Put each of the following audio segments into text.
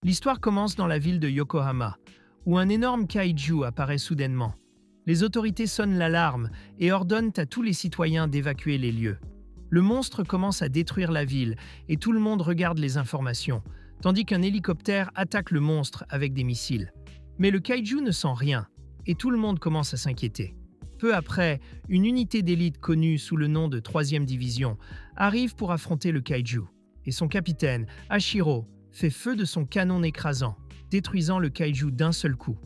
L'histoire commence dans la ville de Yokohama, où un énorme kaiju apparaît soudainement. Les autorités sonnent l'alarme et ordonnent à tous les citoyens d'évacuer les lieux. Le monstre commence à détruire la ville et tout le monde regarde les informations, tandis qu'un hélicoptère attaque le monstre avec des missiles. Mais le kaiju ne sent rien et tout le monde commence à s'inquiéter. Peu après, une unité d'élite connue sous le nom de 3e division arrive pour affronter le kaiju. Et son capitaine, Hashiro, fait feu de son canon écrasant, détruisant le kaiju d'un seul coup.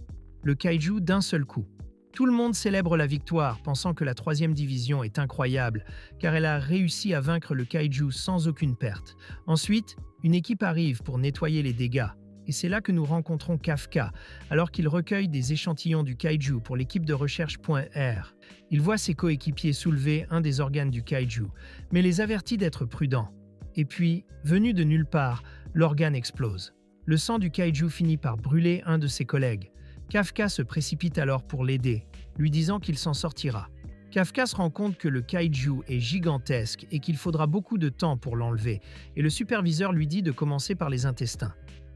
Le kaiju d'un seul coup. Tout le monde célèbre la victoire, pensant que la 3e division est incroyable, car elle a réussi à vaincre le kaiju sans aucune perte. Ensuite, une équipe arrive pour nettoyer les dégâts. Et c'est là que nous rencontrons Kafka, alors qu'il recueille des échantillons du kaiju pour l'équipe de recherche .R. Il voit ses coéquipiers soulever un des organes du kaiju, mais les avertit d'être prudents. Et puis, venu de nulle part, l'organe explose. Le sang du kaiju finit par brûler un de ses collègues. Kafka se précipite alors pour l'aider, lui disant qu'il s'en sortira. Kafka se rend compte que le kaiju est gigantesque et qu'il faudra beaucoup de temps pour l'enlever, et le superviseur lui dit de commencer par les intestins.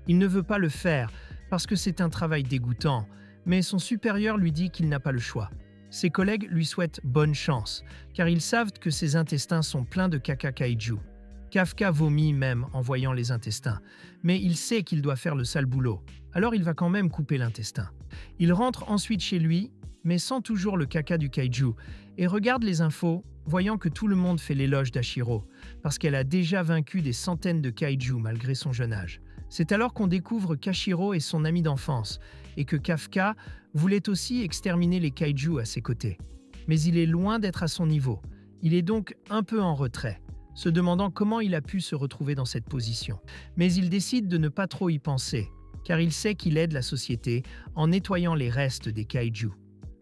Il ne veut pas le faire parce que c'est un travail dégoûtant, mais son supérieur lui dit qu'il n'a pas le choix. Ses collègues lui souhaitent bonne chance, car ils savent que ses intestins sont pleins de caca kaiju. Kafka vomit même en voyant les intestins, mais il sait qu'il doit faire le sale boulot, alors il va quand même couper l'intestin. Il rentre ensuite chez lui, mais sans toujours le caca du kaiju, et regarde les infos, voyant que tout le monde fait l'éloge d'Hashiro, parce qu'elle a déjà vaincu des centaines de kaiju malgré son jeune âge. C'est alors qu'on découvre qu'Hashiro est son ami d'enfance, et que Kafka voulait aussi exterminer les kaiju à ses côtés. Mais il est loin d'être à son niveau, il est donc un peu en retrait, se demandant comment il a pu se retrouver dans cette position. Mais il décide de ne pas trop y penser, car il sait qu'il aide la société en nettoyant les restes des kaiju.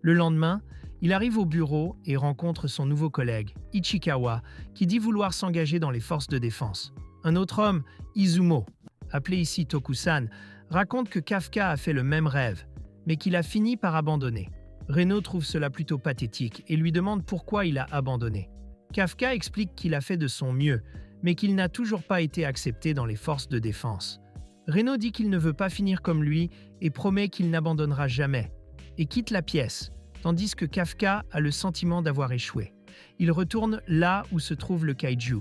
Le lendemain, il arrive au bureau et rencontre son nouveau collègue, Ichikawa, qui dit vouloir s'engager dans les forces de défense. Un autre homme, Izumo, appelé ici Tokusan, raconte que Kafka a fait le même rêve, mais qu'il a fini par abandonner. Reno trouve cela plutôt pathétique et lui demande pourquoi il a abandonné. Kafka explique qu'il a fait de son mieux, mais qu'il n'a toujours pas été accepté dans les forces de défense. Reno dit qu'il ne veut pas finir comme lui et promet qu'il n'abandonnera jamais, et quitte la pièce, tandis que Kafka a le sentiment d'avoir échoué. Il retourne là où se trouve le kaiju,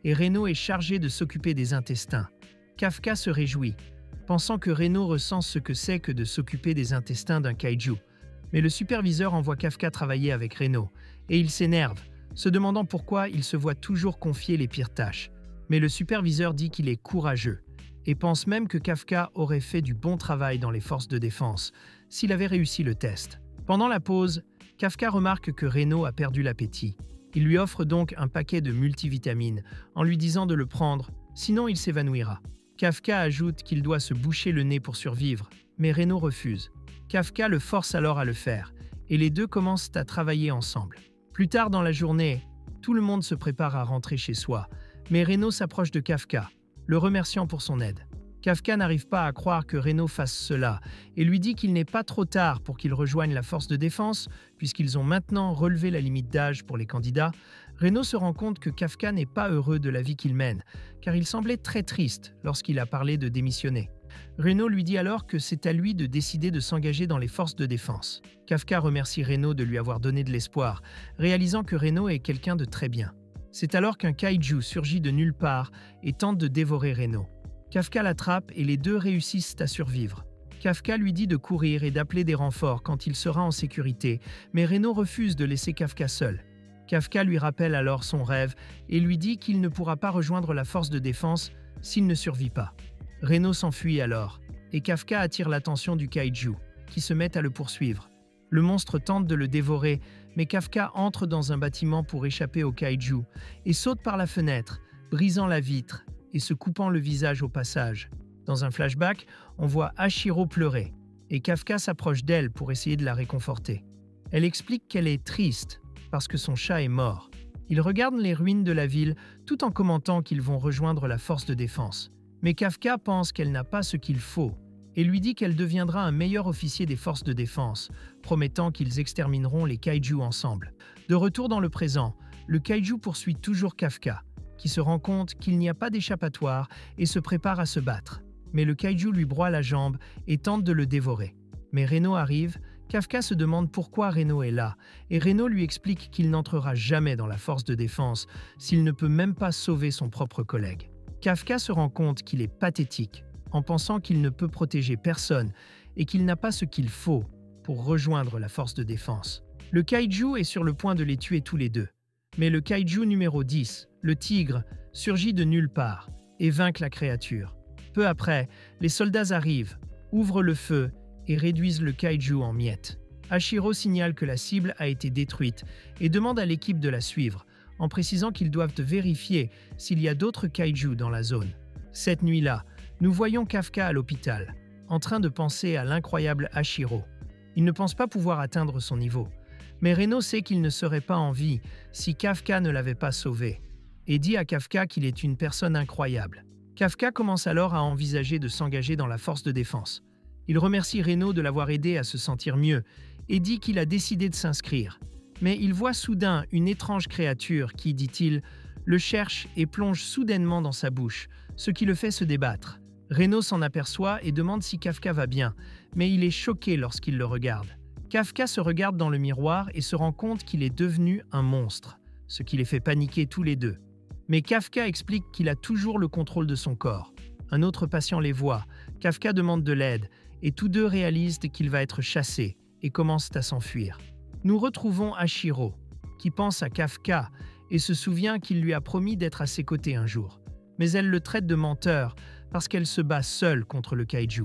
et Reno est chargé de s'occuper des intestins. Kafka se réjouit, pensant que Reno ressent ce que c'est que de s'occuper des intestins d'un kaiju. Mais le superviseur envoie Kafka travailler avec Reno, et il s'énerve, se demandant pourquoi il se voit toujours confier les pires tâches. Mais le superviseur dit qu'il est courageux, et pense même que Kafka aurait fait du bon travail dans les forces de défense, s'il avait réussi le test. Pendant la pause, Kafka remarque que Reno a perdu l'appétit. Il lui offre donc un paquet de multivitamines, en lui disant de le prendre, sinon il s'évanouira. Kafka ajoute qu'il doit se boucher le nez pour survivre, mais Reno refuse. Kafka le force alors à le faire, et les deux commencent à travailler ensemble. Plus tard dans la journée, tout le monde se prépare à rentrer chez soi, mais Reno s'approche de Kafka, le remerciant pour son aide. Kafka n'arrive pas à croire que Reno fasse cela et lui dit qu'il n'est pas trop tard pour qu'il rejoigne la force de défense, puisqu'ils ont maintenant relevé la limite d'âge pour les candidats. Reno se rend compte que Kafka n'est pas heureux de la vie qu'il mène, car il semblait très triste lorsqu'il a parlé de démissionner. Reno lui dit alors que c'est à lui de décider de s'engager dans les forces de défense. Kafka remercie Reno de lui avoir donné de l'espoir, réalisant que Reno est quelqu'un de très bien. C'est alors qu'un kaiju surgit de nulle part et tente de dévorer Reno. Kafka l'attrape et les deux réussissent à survivre. Kafka lui dit de courir et d'appeler des renforts quand il sera en sécurité, mais Reno refuse de laisser Kafka seul. Kafka lui rappelle alors son rêve et lui dit qu'il ne pourra pas rejoindre la force de défense s'il ne survit pas. Reno s'enfuit alors, et Kafka attire l'attention du kaiju, qui se met à le poursuivre. Le monstre tente de le dévorer, mais Kafka entre dans un bâtiment pour échapper au kaiju et saute par la fenêtre, brisant la vitre et se coupant le visage au passage. Dans un flashback, on voit Hashiro pleurer, et Kafka s'approche d'elle pour essayer de la réconforter. Elle explique qu'elle est triste parce que son chat est mort. Ils regardent les ruines de la ville tout en commentant qu'ils vont rejoindre la force de défense. Mais Kafka pense qu'elle n'a pas ce qu'il faut et lui dit qu'elle deviendra un meilleur officier des forces de défense, promettant qu'ils extermineront les kaiju ensemble. De retour dans le présent, le kaiju poursuit toujours Kafka, qui se rend compte qu'il n'y a pas d'échappatoire et se prépare à se battre. mais le kaiju lui broie la jambe et tente de le dévorer. Mais Reno arrive, Kafka se demande pourquoi Reno est là, et Reno lui explique qu'il n'entrera jamais dans la force de défense s'il ne peut même pas sauver son propre collègue. Kafka se rend compte qu'il est pathétique, en pensant qu'il ne peut protéger personne et qu'il n'a pas ce qu'il faut pour rejoindre la force de défense. Le kaiju est sur le point de les tuer tous les deux. Mais le kaiju numéro 10, le tigre, surgit de nulle part et vainque la créature. Peu après, les soldats arrivent, ouvrent le feu et réduisent le kaiju en miettes. Hachiro signale que la cible a été détruite et demande à l'équipe de la suivre, en précisant qu'ils doivent vérifier s'il y a d'autres kaiju dans la zone. Cette nuit-là, nous voyons Kafka à l'hôpital, en train de penser à l'incroyable Hachiro. Il ne pense pas pouvoir atteindre son niveau. Mais Reno sait qu'il ne serait pas en vie si Kafka ne l'avait pas sauvé, et dit à Kafka qu'il est une personne incroyable. Kafka commence alors à envisager de s'engager dans la force de défense. Il remercie Reno de l'avoir aidé à se sentir mieux et dit qu'il a décidé de s'inscrire. Mais il voit soudain une étrange créature qui, dit-il, le cherche et plonge soudainement dans sa bouche, ce qui le fait se débattre. Reno s'en aperçoit et demande si Kafka va bien, mais il est choqué lorsqu'il le regarde. Kafka se regarde dans le miroir et se rend compte qu'il est devenu un monstre, ce qui les fait paniquer tous les deux. Mais Kafka explique qu'il a toujours le contrôle de son corps. Un autre patient les voit, Kafka demande de l'aide, et tous deux réalisent qu'il va être chassé et commencent à s'enfuir. Nous retrouvons Hachiro, qui pense à Kafka et se souvient qu'il lui a promis d'être à ses côtés un jour. Mais elle le traite de menteur parce qu'elle se bat seule contre le kaiju.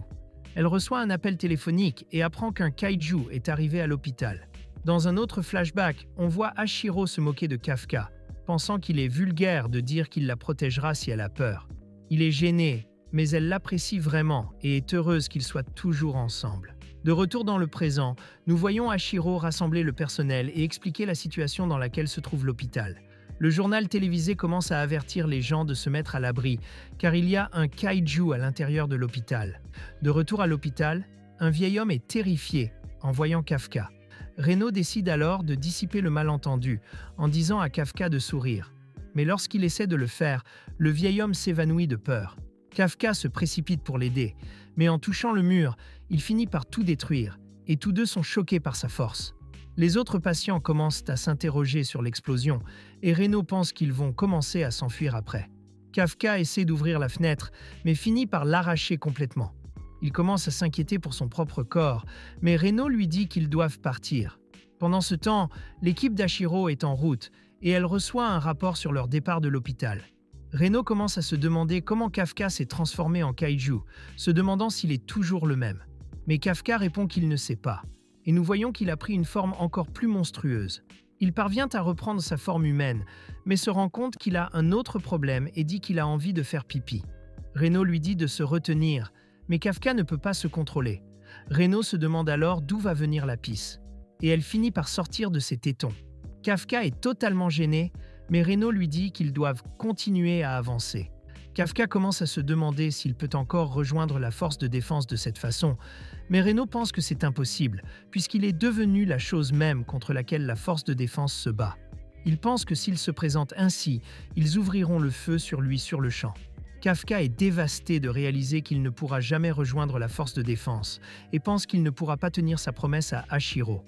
Elle reçoit un appel téléphonique et apprend qu'un kaiju est arrivé à l'hôpital. Dans un autre flashback, on voit Hachiro se moquer de Kafka, pensant qu'il est vulgaire de dire qu'il la protégera si elle a peur. Il est gêné, mais elle l'apprécie vraiment et est heureuse qu'ils soient toujours ensemble. De retour dans le présent, nous voyons Hachiro rassembler le personnel et expliquer la situation dans laquelle se trouve l'hôpital. Le journal télévisé commence à avertir les gens de se mettre à l'abri, car il y a un kaiju à l'intérieur de l'hôpital. De retour à l'hôpital, un vieil homme est terrifié en voyant Kafka. Reno décide alors de dissiper le malentendu en disant à Kafka de sourire. Mais lorsqu'il essaie de le faire, le vieil homme s'évanouit de peur. Kafka se précipite pour l'aider, mais en touchant le mur, il finit par tout détruire, et tous deux sont choqués par sa force. Les autres patients commencent à s'interroger sur l'explosion, et Reno pense qu'ils vont commencer à s'enfuir après. Kafka essaie d'ouvrir la fenêtre, mais finit par l'arracher complètement. Il commence à s'inquiéter pour son propre corps, mais Reno lui dit qu'ils doivent partir. Pendant ce temps, l'équipe d'Hachiro est en route, et elle reçoit un rapport sur leur départ de l'hôpital. Reno commence à se demander comment Kafka s'est transformé en kaiju, se demandant s'il est toujours le même. Mais Kafka répond qu'il ne sait pas, et nous voyons qu'il a pris une forme encore plus monstrueuse. Il parvient à reprendre sa forme humaine, mais se rend compte qu'il a un autre problème et dit qu'il a envie de faire pipi. Reno lui dit de se retenir, mais Kafka ne peut pas se contrôler. Reno se demande alors d'où va venir la pisse, et elle finit par sortir de ses tétons. Kafka est totalement gêné, mais Reno lui dit qu'ils doivent continuer à avancer. Kafka commence à se demander s'il peut encore rejoindre la force de défense de cette façon, mais Reno pense que c'est impossible, puisqu'il est devenu la chose même contre laquelle la force de défense se bat. Il pense que s'il se présente ainsi, ils ouvriront le feu sur lui sur le champ. Kafka est dévasté de réaliser qu'il ne pourra jamais rejoindre la force de défense et pense qu'il ne pourra pas tenir sa promesse à Hachiro.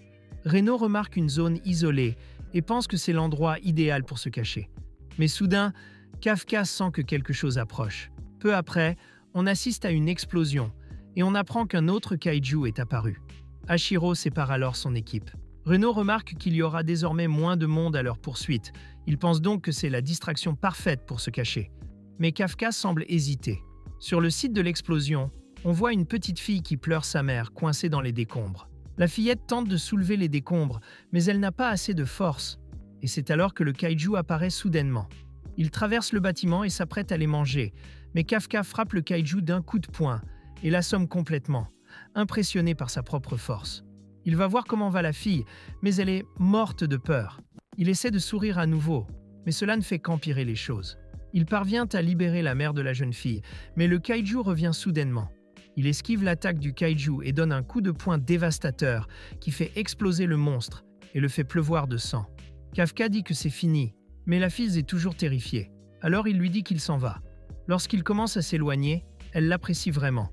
Reno remarque une zone isolée et pense que c'est l'endroit idéal pour se cacher. Mais soudain, Kafka sent que quelque chose approche. Peu après, on assiste à une explosion et on apprend qu'un autre kaiju est apparu. Hachiro sépare alors son équipe. Reno remarque qu'il y aura désormais moins de monde à leur poursuite. Il pense donc que c'est la distraction parfaite pour se cacher. Mais Kafka semble hésiter. Sur le site de l'explosion, on voit une petite fille qui pleure sa mère coincée dans les décombres. La fillette tente de soulever les décombres, mais elle n'a pas assez de force. Et c'est alors que le kaiju apparaît soudainement. Il traverse le bâtiment et s'apprête à les manger, mais Kafka frappe le kaiju d'un coup de poing et l'assomme complètement, impressionné par sa propre force. Il va voir comment va la fille, mais elle est morte de peur. Il essaie de sourire à nouveau, mais cela ne fait qu'empirer les choses. Il parvient à libérer la mère de la jeune fille, mais le kaiju revient soudainement. Il esquive l'attaque du kaiju et donne un coup de poing dévastateur qui fait exploser le monstre et le fait pleuvoir de sang. Kafka dit que c'est fini, mais la fille est toujours terrifiée. Alors il lui dit qu'il s'en va. Lorsqu'il commence à s'éloigner, Elle l'apprécie vraiment.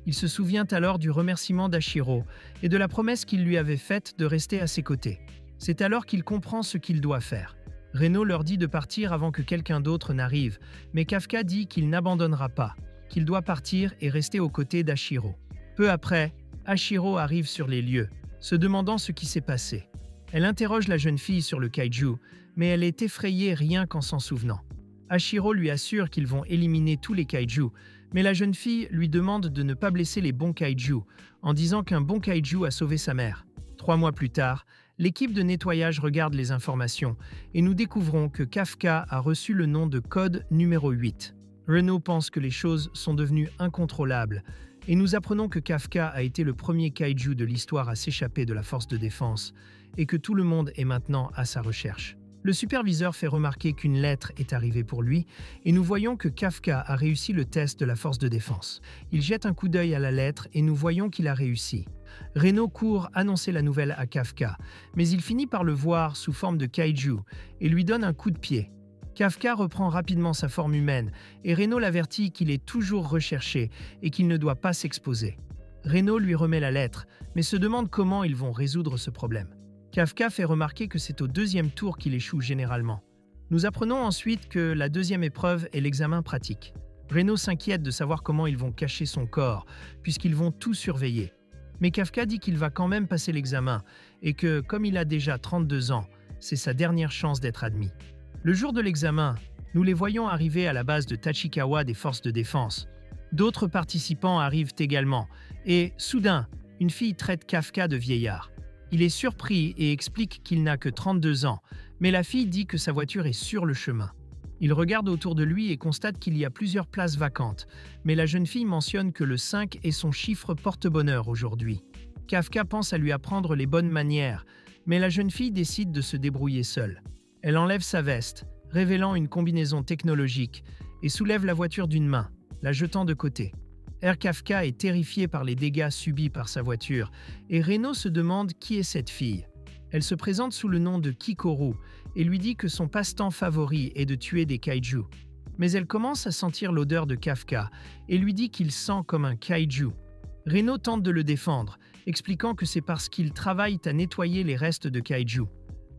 Il se souvient alors du remerciement d'Hachiro et de la promesse qu'il lui avait faite de rester à ses côtés. C'est alors qu'il comprend ce qu'il doit faire. Reno leur dit de partir avant que quelqu'un d'autre n'arrive, mais Kafka dit qu'il n'abandonnera pas, qu'il doit partir et rester aux côtés d'Hachiro. Peu après, Hachiro arrive sur les lieux, se demandant ce qui s'est passé. Elle interroge la jeune fille sur le kaiju, mais elle est effrayée rien qu'en s'en souvenant. Hachiro lui assure qu'ils vont éliminer tous les kaiju, mais la jeune fille lui demande de ne pas blesser les bons kaiju, en disant qu'un bon kaiju a sauvé sa mère. 3 mois plus tard, l'équipe de nettoyage regarde les informations et nous découvrons que Kafka a reçu le nom de code numéro 8. Reno pense que les choses sont devenues incontrôlables et nous apprenons que Kafka a été le premier kaiju de l'histoire à s'échapper de la force de défense et que tout le monde est maintenant à sa recherche. Le superviseur fait remarquer qu'une lettre est arrivée pour lui et nous voyons que Kafka a réussi le test de la force de défense. Il jette un coup d'œil à la lettre et nous voyons qu'il a réussi. Reno court annoncer la nouvelle à Kafka, mais il finit par le voir sous forme de kaiju et lui donne un coup de pied. Kafka reprend rapidement sa forme humaine et Reno l'avertit qu'il est toujours recherché et qu'il ne doit pas s'exposer. Reno lui remet la lettre, mais se demande comment ils vont résoudre ce problème. Kafka fait remarquer que c'est au 2e tour qu'il échoue généralement. Nous apprenons ensuite que la 2e épreuve est l'examen pratique. Reno s'inquiète de savoir comment ils vont cacher son corps, puisqu'ils vont tout surveiller. Mais Kafka dit qu'il va quand même passer l'examen et que, comme il a déjà 32 ans, c'est sa dernière chance d'être admis. Le jour de l'examen, nous les voyons arriver à la base de Tachikawa des forces de défense. D'autres participants arrivent également, et, soudain, une fille traite Kafka de vieillard. Il est surpris et explique qu'il n'a que 32 ans, mais la fille dit que sa voiture est sur le chemin. Il regarde autour de lui et constate qu'il y a plusieurs places vacantes, mais la jeune fille mentionne que le 5 est son chiffre porte-bonheur aujourd'hui. Kafka pense à lui apprendre les bonnes manières, mais la jeune fille décide de se débrouiller seule. Elle enlève sa veste, révélant une combinaison technologique, et soulève la voiture d'une main, la jetant de côté. Kafka est terrifié par les dégâts subis par sa voiture, et Reno se demande qui est cette fille. Elle se présente sous le nom de Kikoru et lui dit que son passe-temps favori est de tuer des kaiju. Mais elle commence à sentir l'odeur de Kafka et lui dit qu'il sent comme un kaiju. Reno tente de le défendre, expliquant que c'est parce qu'ils travaillent à nettoyer les restes de kaiju.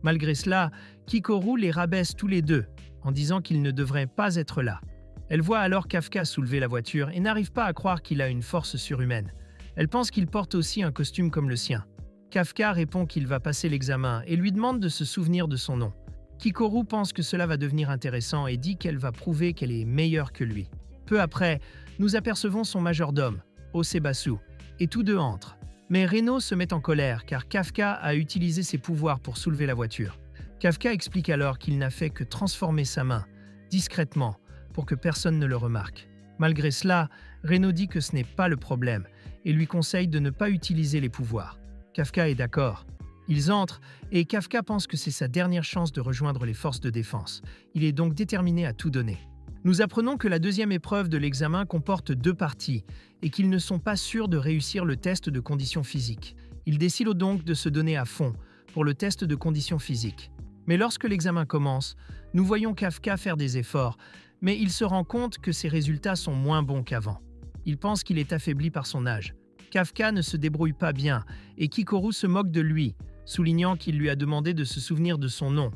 Malgré cela, Kikoru les rabaisse tous les deux, en disant qu'ils ne devraient pas être là. Elle voit alors Kafka soulever la voiture et n'arrive pas à croire qu'il a une force surhumaine. Elle pense qu'il porte aussi un costume comme le sien. Kafka répond qu'il va passer l'examen et lui demande de se souvenir de son nom. Kikoru pense que cela va devenir intéressant et dit qu'elle va prouver qu'elle est meilleure que lui. Peu après, nous apercevons son majordome, Osebasu, et tous deux entrent. Mais Reno se met en colère car Kafka a utilisé ses pouvoirs pour soulever la voiture. Kafka explique alors qu'il n'a fait que transformer sa main, discrètement, pour que personne ne le remarque. Malgré cela, Reno dit que ce n'est pas le problème et lui conseille de ne pas utiliser les pouvoirs. Kafka est d'accord. Ils entrent et Kafka pense que c'est sa dernière chance de rejoindre les forces de défense. Il est donc déterminé à tout donner. Nous apprenons que la 2e épreuve de l'examen comporte 2 parties et qu'ils ne sont pas sûrs de réussir le test de conditions physiques. Ils décident donc de se donner à fond pour le test de conditions physiques. Mais lorsque l'examen commence, nous voyons Kafka faire des efforts, mais il se rend compte que ses résultats sont moins bons qu'avant. Il pense qu'il est affaibli par son âge. Kafka ne se débrouille pas bien et Kikoru se moque de lui, soulignant qu'il lui a demandé de se souvenir de son nom,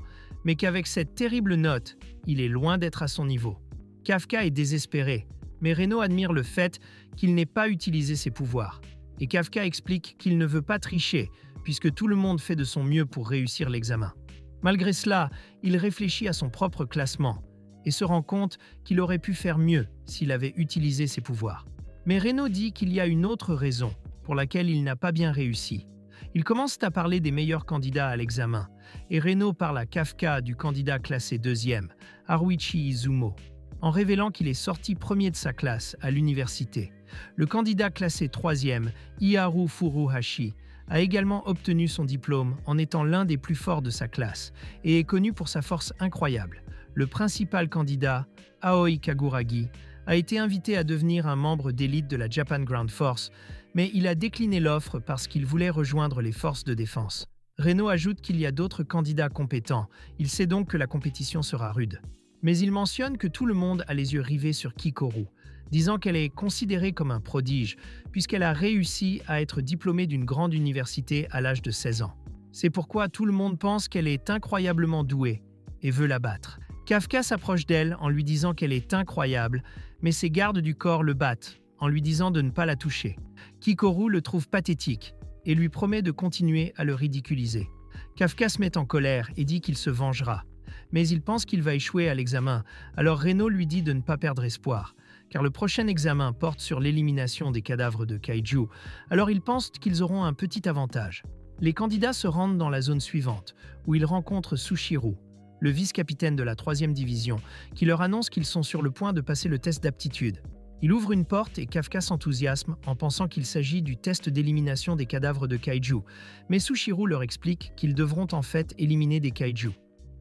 mais qu'avec cette terrible note, il est loin d'être à son niveau. Kafka est désespéré, mais Reno admire le fait qu'il n'ait pas utilisé ses pouvoirs. Et Kafka explique qu'il ne veut pas tricher, puisque tout le monde fait de son mieux pour réussir l'examen. Malgré cela, il réfléchit à son propre classement et se rend compte qu'il aurait pu faire mieux s'il avait utilisé ses pouvoirs. Mais Reno dit qu'il y a une autre raison pour laquelle il n'a pas bien réussi. Ils commencent à parler des meilleurs candidats à l'examen, et Reno parle à Kafka du candidat classé 2e, Haruichi Izumo, en révélant qu'il est sorti premier de sa classe à l'université. Le candidat classé 3e, Iharu Furuhashi, a également obtenu son diplôme en étant l'un des plus forts de sa classe et est connu pour sa force incroyable. Le principal candidat, Aoi Kaguragi, a été invité à devenir un membre d'élite de la Japan Ground Force, mais il a décliné l'offre parce qu'il voulait rejoindre les forces de défense. Reno ajoute qu'il y a d'autres candidats compétents, il sait donc que la compétition sera rude. Mais il mentionne que tout le monde a les yeux rivés sur Kikoru, disant qu'elle est considérée comme un prodige, puisqu'elle a réussi à être diplômée d'une grande université à l'âge de 16 ans. C'est pourquoi tout le monde pense qu'elle est incroyablement douée et veut la battre. Kafka s'approche d'elle en lui disant qu'elle est incroyable, mais ses gardes du corps le battent en lui disant de ne pas la toucher. Kikoru le trouve pathétique et lui promet de continuer à le ridiculiser. Kafka se met en colère et dit qu'il se vengera. Mais il pense qu'il va échouer à l'examen, alors Reno lui dit de ne pas perdre espoir, car le prochain examen porte sur l'élimination des cadavres de kaiju, alors ils pensent qu'ils auront un petit avantage. Les candidats se rendent dans la zone suivante, où ils rencontrent Sushiro, le vice-capitaine de la 3e division, qui leur annonce qu'ils sont sur le point de passer le test d'aptitude. Il ouvre une porte et Kafka s'enthousiasme en pensant qu'il s'agit du test d'élimination des cadavres de kaiju, mais Sushiro leur explique qu'ils devront en fait éliminer des kaiju.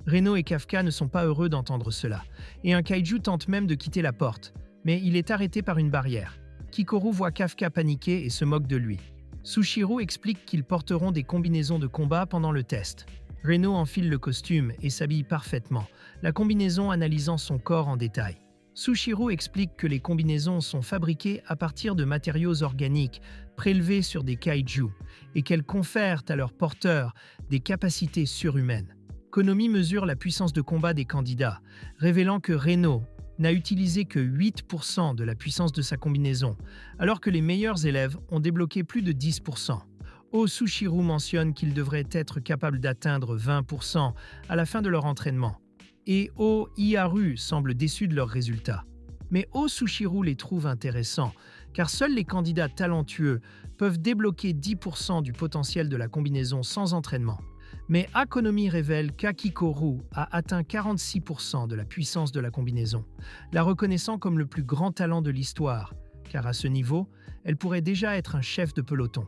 Reno et Kafka ne sont pas heureux d'entendre cela, et un kaiju tente même de quitter la porte, mais il est arrêté par une barrière. Kikoru voit Kafka paniquer et se moque de lui. Sushiro explique qu'ils porteront des combinaisons de combat pendant le test. Reno enfile le costume et s'habille parfaitement, la combinaison analysant son corps en détail. Sushiro explique que les combinaisons sont fabriquées à partir de matériaux organiques prélevés sur des kaiju et qu'elles confèrent à leurs porteurs des capacités surhumaines. Konami mesure la puissance de combat des candidats, révélant que Reno n'a utilisé que 8% de la puissance de sa combinaison, alors que les meilleurs élèves ont débloqué plus de 10%. Sushiro mentionne qu'ils devraient être capables d'atteindre 20% à la fin de leur entraînement. Et Iharu semble déçu de leurs résultats. Mais Sushiro les trouve intéressants, car seuls les candidats talentueux peuvent débloquer 10% du potentiel de la combinaison sans entraînement. Mais Konami révèle qu'Akikoru a atteint 46% de la puissance de la combinaison, la reconnaissant comme le plus grand talent de l'histoire, car à ce niveau, elle pourrait déjà être un chef de peloton.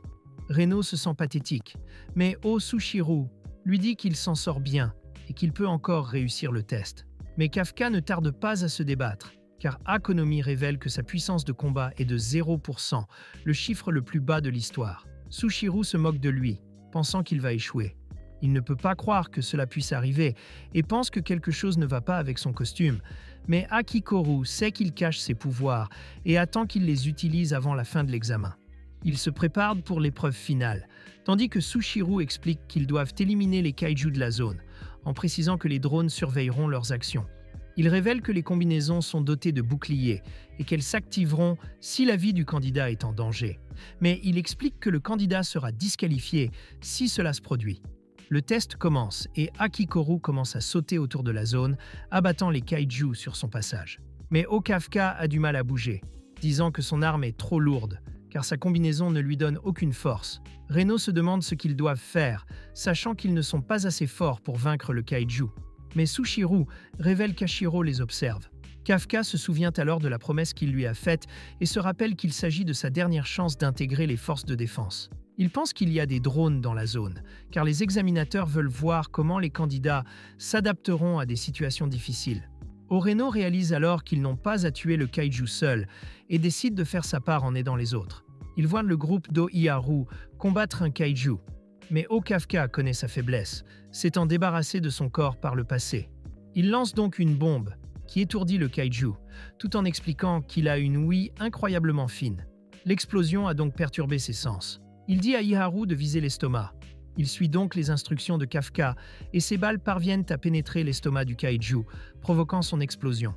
Reno se sent pathétique, mais Sushiro lui dit qu'il s'en sort bien et qu'il peut encore réussir le test. Mais Kafka ne tarde pas à se débattre, car Konami révèle que sa puissance de combat est de 0%, le chiffre le plus bas de l'histoire. Sushiro se moque de lui, pensant qu'il va échouer. Il ne peut pas croire que cela puisse arriver et pense que quelque chose ne va pas avec son costume. Mais Kikoru sait qu'il cache ses pouvoirs et attend qu'il les utilise avant la fin de l'examen. Il se prépare pour l'épreuve finale, tandis que Sushiro explique qu'ils doivent éliminer les kaiju de la zone, en précisant que les drones surveilleront leurs actions. Il révèle que les combinaisons sont dotées de boucliers et qu'elles s'activeront si la vie du candidat est en danger. Mais il explique que le candidat sera disqualifié si cela se produit. Le test commence et Kikoru commence à sauter autour de la zone, abattant les kaiju sur son passage. Mais Kafka a du mal à bouger, disant que son arme est trop lourde, car sa combinaison ne lui donne aucune force. Reno se demande ce qu'ils doivent faire, sachant qu'ils ne sont pas assez forts pour vaincre le kaiju. Mais Sushiro révèle qu'Ashiro les observe. Kafka se souvient alors de la promesse qu'il lui a faite et se rappelle qu'il s'agit de sa dernière chance d'intégrer les forces de défense. Il pense qu'il y a des drones dans la zone, car les examinateurs veulent voir comment les candidats s'adapteront à des situations difficiles. Reno réalise alors qu'ils n'ont pas à tuer le kaiju seul et décide de faire sa part en aidant les autres. Il voit le groupe d'Iharu combattre un kaiju. Mais Kafka connaît sa faiblesse, s'étant débarrassé de son corps par le passé. Il lance donc une bombe qui étourdit le kaiju, tout en expliquant qu'il a une ouïe incroyablement fine. L'explosion a donc perturbé ses sens. Il dit à Iharu de viser l'estomac. Il suit donc les instructions de Kafka et ses balles parviennent à pénétrer l'estomac du kaiju, provoquant son explosion.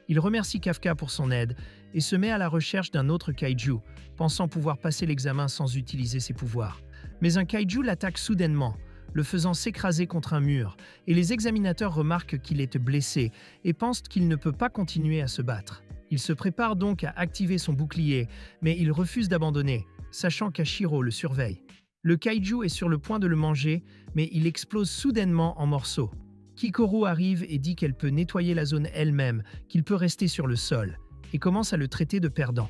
Il remercie Kafka pour son aide et se met à la recherche d'un autre kaiju, pensant pouvoir passer l'examen sans utiliser ses pouvoirs. Mais un kaiju l'attaque soudainement, le faisant s'écraser contre un mur, et les examinateurs remarquent qu'il est blessé et pensent qu'il ne peut pas continuer à se battre. Il se prépare donc à activer son bouclier, mais il refuse d'abandonner, sachant qu'Ashiro le surveille. Le kaiju est sur le point de le manger, mais il explose soudainement en morceaux. Kikoru arrive et dit qu'elle peut nettoyer la zone elle-même, qu'il peut rester sur le sol, et commence à le traiter de perdant.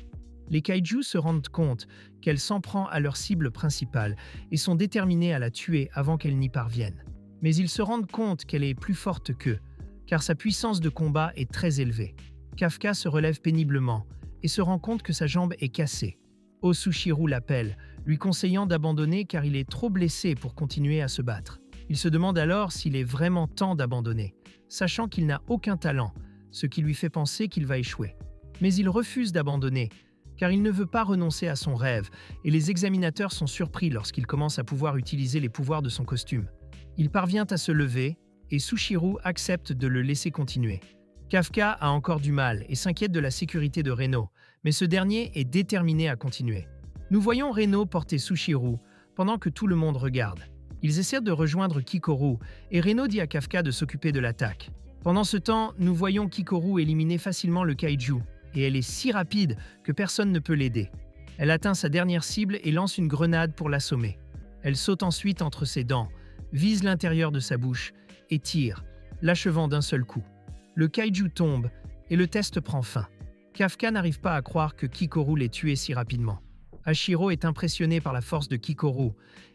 Les kaiju se rendent compte qu'elle s'en prend à leur cible principale et sont déterminés à la tuer avant qu'elle n'y parvienne. Mais ils se rendent compte qu'elle est plus forte qu'eux, car sa puissance de combat est très élevée. Kafka se relève péniblement et se rend compte que sa jambe est cassée. Sushiro l'appelle, lui conseillant d'abandonner car il est trop blessé pour continuer à se battre. Il se demande alors s'il est vraiment temps d'abandonner, sachant qu'il n'a aucun talent, ce qui lui fait penser qu'il va échouer. Mais il refuse d'abandonner, car il ne veut pas renoncer à son rêve, et les examinateurs sont surpris lorsqu'il commence à pouvoir utiliser les pouvoirs de son costume. Il parvient à se lever, et Sushiro accepte de le laisser continuer. Kafka a encore du mal et s'inquiète de la sécurité de Reno, mais ce dernier est déterminé à continuer. Nous voyons Reno porter Sushiro pendant que tout le monde regarde. Ils essaient de rejoindre Kikoru, et Reno dit à Kafka de s'occuper de l'attaque. Pendant ce temps, nous voyons Kikoru éliminer facilement le kaiju, et elle est si rapide que personne ne peut l'aider. Elle atteint sa dernière cible et lance une grenade pour l'assommer. Elle saute ensuite entre ses dents, vise l'intérieur de sa bouche et tire, l'achevant d'un seul coup. Le kaiju tombe et le test prend fin. Kafka n'arrive pas à croire que Kikoru l'ait tué si rapidement. Hachiro est impressionné par la force de Kikoru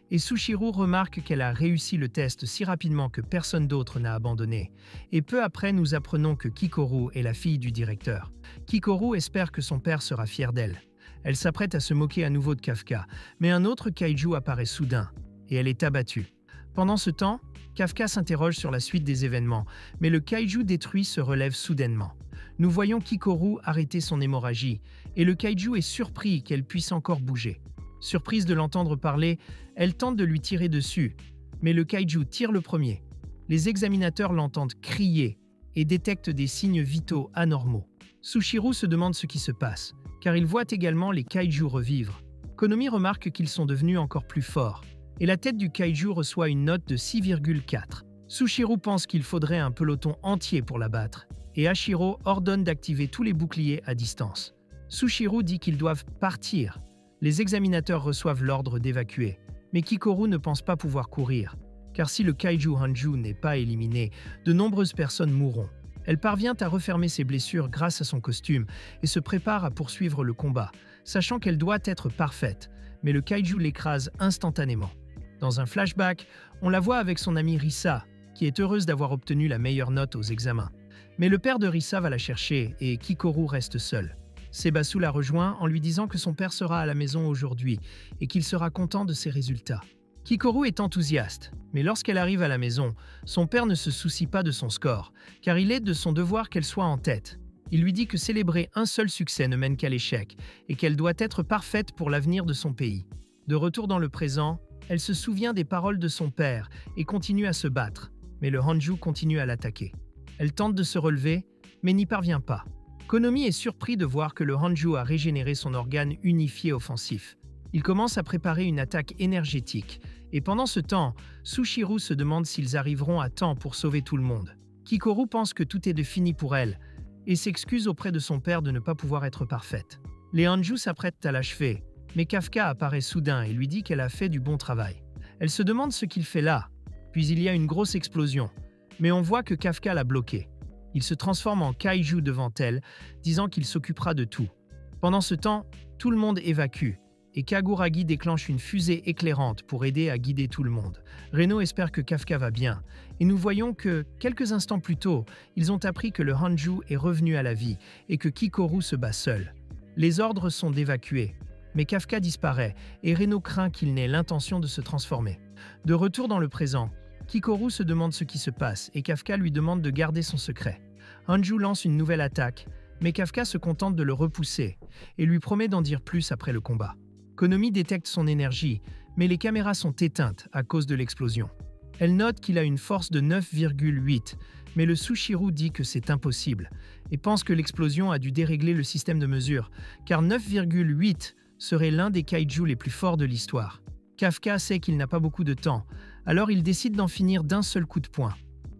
et Sushiro remarque qu'elle a réussi le test si rapidement que personne d'autre n'a abandonné. Et peu après, nous apprenons que Kikoru est la fille du directeur. Kikoru espère que son père sera fier d'elle. Elle s'apprête à se moquer à nouveau de Kafka, mais un autre kaiju apparaît soudain et elle est abattue. Pendant ce temps, Kafka s'interroge sur la suite des événements, mais le kaiju détruit se relève soudainement. Nous voyons Kikoru arrêter son hémorragie, et le kaiju est surpris qu'elle puisse encore bouger. Surprise de l'entendre parler, elle tente de lui tirer dessus, mais le kaiju tire le premier. Les examinateurs l'entendent crier et détectent des signes vitaux anormaux. Sushiro se demande ce qui se passe, car il voit également les kaiju revivre. Konomi remarque qu'ils sont devenus encore plus forts, et la tête du kaiju reçoit une note de 6,4. Sushiro pense qu'il faudrait un peloton entier pour l'abattre, et Hachiro ordonne d'activer tous les boucliers à distance. Sushiro dit qu'ils doivent partir. Les examinateurs reçoivent l'ordre d'évacuer, mais Kikoru ne pense pas pouvoir courir, car si le kaiju Hanju n'est pas éliminé, de nombreuses personnes mourront. Elle parvient à refermer ses blessures grâce à son costume et se prépare à poursuivre le combat, sachant qu'elle doit être parfaite, mais le kaiju l'écrase instantanément. Dans un flashback, on la voit avec son amie Risa, qui est heureuse d'avoir obtenu la meilleure note aux examens. Mais le père de Risa va la chercher et Kikoru reste seul. Sebasu la rejoint en lui disant que son père sera à la maison aujourd'hui et qu'il sera content de ses résultats. Kikoru est enthousiaste, mais lorsqu'elle arrive à la maison, son père ne se soucie pas de son score, car il est de son devoir qu'elle soit en tête. Il lui dit que célébrer un seul succès ne mène qu'à l'échec et qu'elle doit être parfaite pour l'avenir de son pays. De retour dans le présent, elle se souvient des paroles de son père et continue à se battre, mais le Hanju continue à l'attaquer. Elle tente de se relever, mais n'y parvient pas. Konomi est surpris de voir que le Hanju a régénéré son organe unifié offensif. Il commence à préparer une attaque énergétique, et pendant ce temps, Sushiro se demande s'ils arriveront à temps pour sauver tout le monde. Kikoru pense que tout est de fini pour elle, et s'excuse auprès de son père de ne pas pouvoir être parfaite. Les Hanju s'apprêtent à l'achever, mais Kafka apparaît soudain et lui dit qu'elle a fait du bon travail. Elle se demande ce qu'il fait là, puis il y a une grosse explosion, mais on voit que Kafka l'a bloqué. Il se transforme en kaiju devant elle, disant qu'il s'occupera de tout. Pendant ce temps, tout le monde évacue, et Kaguragi déclenche une fusée éclairante pour aider à guider tout le monde. Reno espère que Kafka va bien, et nous voyons que, quelques instants plus tôt, ils ont appris que le Hanju est revenu à la vie et que Kikoru se bat seul. Les ordres sont d'évacuer, mais Kafka disparaît, et Reno craint qu'il n'ait l'intention de se transformer. De retour dans le présent, Kikoru se demande ce qui se passe, et Kafka lui demande de garder son secret. Hanju lance une nouvelle attaque, mais Kafka se contente de le repousser, et lui promet d'en dire plus après le combat. Konomi détecte son énergie, mais les caméras sont éteintes à cause de l'explosion. Elle note qu'il a une force de 9,8, mais le Sushiro dit que c'est impossible, et pense que l'explosion a dû dérégler le système de mesure, car 9,8 serait l'un des kaiju les plus forts de l'histoire. Kafka sait qu'il n'a pas beaucoup de temps, alors il décide d'en finir d'un seul coup de poing.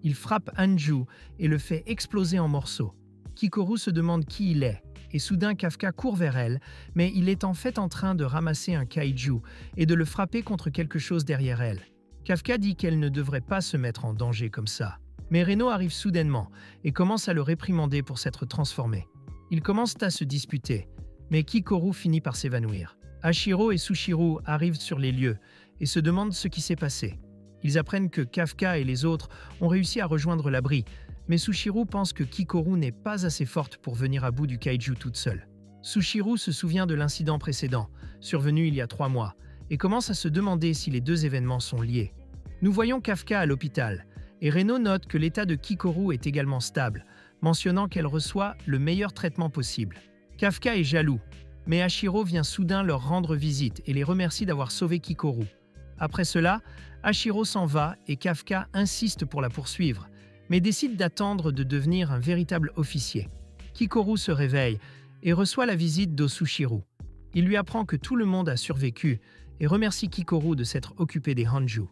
Il frappe Hanju et le fait exploser en morceaux. Kikoru se demande qui il est, et soudain Kafka court vers elle, mais il est en fait en train de ramasser un kaiju et de le frapper contre quelque chose derrière elle. Kafka dit qu'elle ne devrait pas se mettre en danger comme ça. Mais Reno arrive soudainement et commence à le réprimander pour s'être transformé. Ils commencent à se disputer, mais Kikoru finit par s'évanouir. Hachiro et Sushiro arrivent sur les lieux et se demandent ce qui s'est passé. Ils apprennent que Kafka et les autres ont réussi à rejoindre l'abri, mais Sushiro pense que Kikoru n'est pas assez forte pour venir à bout du kaiju toute seule. Sushiro se souvient de l'incident précédent, survenu il y a 3 mois, et commence à se demander si les deux événements sont liés. Nous voyons Kafka à l'hôpital, et Reno note que l'état de Kikoru est également stable, mentionnant qu'elle reçoit le meilleur traitement possible. Kafka est jaloux, mais Hachiro vient soudain leur rendre visite et les remercie d'avoir sauvé Kikoru. Après cela, Hachiro s'en va et Kafka insiste pour la poursuivre, mais décide d'attendre de devenir un véritable officier. Kikoru se réveille et reçoit la visite d'Osushiro. Il lui apprend que tout le monde a survécu et remercie Kikoru de s'être occupé des Hanju.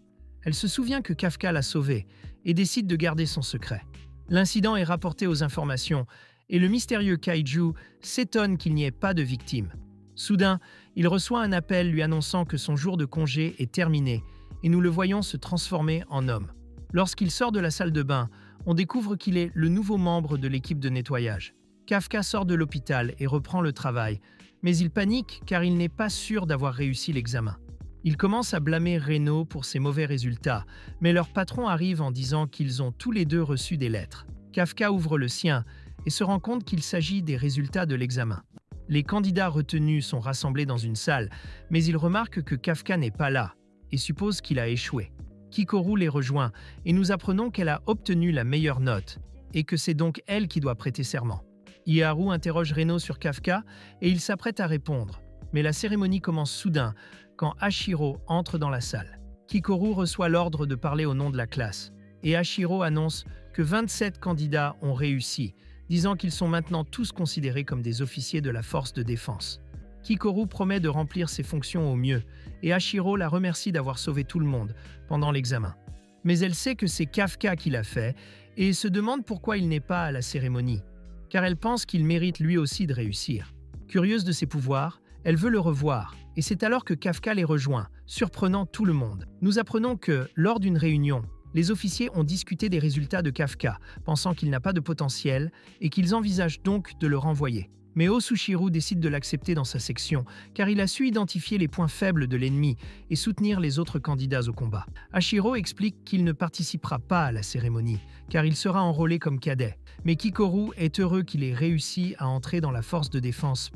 Elle se souvient que Kafka l'a sauvée et décide de garder son secret. L'incident est rapporté aux informations et le mystérieux kaiju s'étonne qu'il n'y ait pas de victimes. Soudain, il reçoit un appel lui annonçant que son jour de congé est terminé et nous le voyons se transformer en homme. Lorsqu'il sort de la salle de bain, on découvre qu'il est le nouveau membre de l'équipe de nettoyage. Kafka sort de l'hôpital et reprend le travail, mais il panique car il n'est pas sûr d'avoir réussi l'examen. Il commence à blâmer Reno pour ses mauvais résultats, mais leur patron arrive en disant qu'ils ont tous les deux reçu des lettres. Kafka ouvre le sien et se rend compte qu'il s'agit des résultats de l'examen. Les candidats retenus sont rassemblés dans une salle, mais il remarque que Kafka n'est pas là et suppose qu'il a échoué. Kikoru les rejoint et nous apprenons qu'elle a obtenu la meilleure note et que c'est donc elle qui doit prêter serment. Iharu interroge Reno sur Kafka et il s'apprête à répondre, mais la cérémonie commence soudain quand Hachiro entre dans la salle. Kikoru reçoit l'ordre de parler au nom de la classe et Hachiro annonce que 27 candidats ont réussi, disant qu'ils sont maintenant tous considérés comme des officiers de la force de défense. Kikoru promet de remplir ses fonctions au mieux et Hachiro la remercie d'avoir sauvé tout le monde pendant l'examen. Mais elle sait que c'est Kafka qui l'a fait et se demande pourquoi il n'est pas à la cérémonie, car elle pense qu'il mérite lui aussi de réussir. Curieuse de ses pouvoirs, elle veut le revoir et c'est alors que Kafka les rejoint, surprenant tout le monde. Nous apprenons que, lors d'une réunion, les officiers ont discuté des résultats de Kafka, pensant qu'il n'a pas de potentiel et qu'ils envisagent donc de le renvoyer. Mais Osushiro décide de l'accepter dans sa section, car il a su identifier les points faibles de l'ennemi et soutenir les autres candidats au combat. Hachiro explique qu'il ne participera pas à la cérémonie, car il sera enrôlé comme cadet. Mais Kikoru est heureux qu'il ait réussi à entrer dans la force de défense.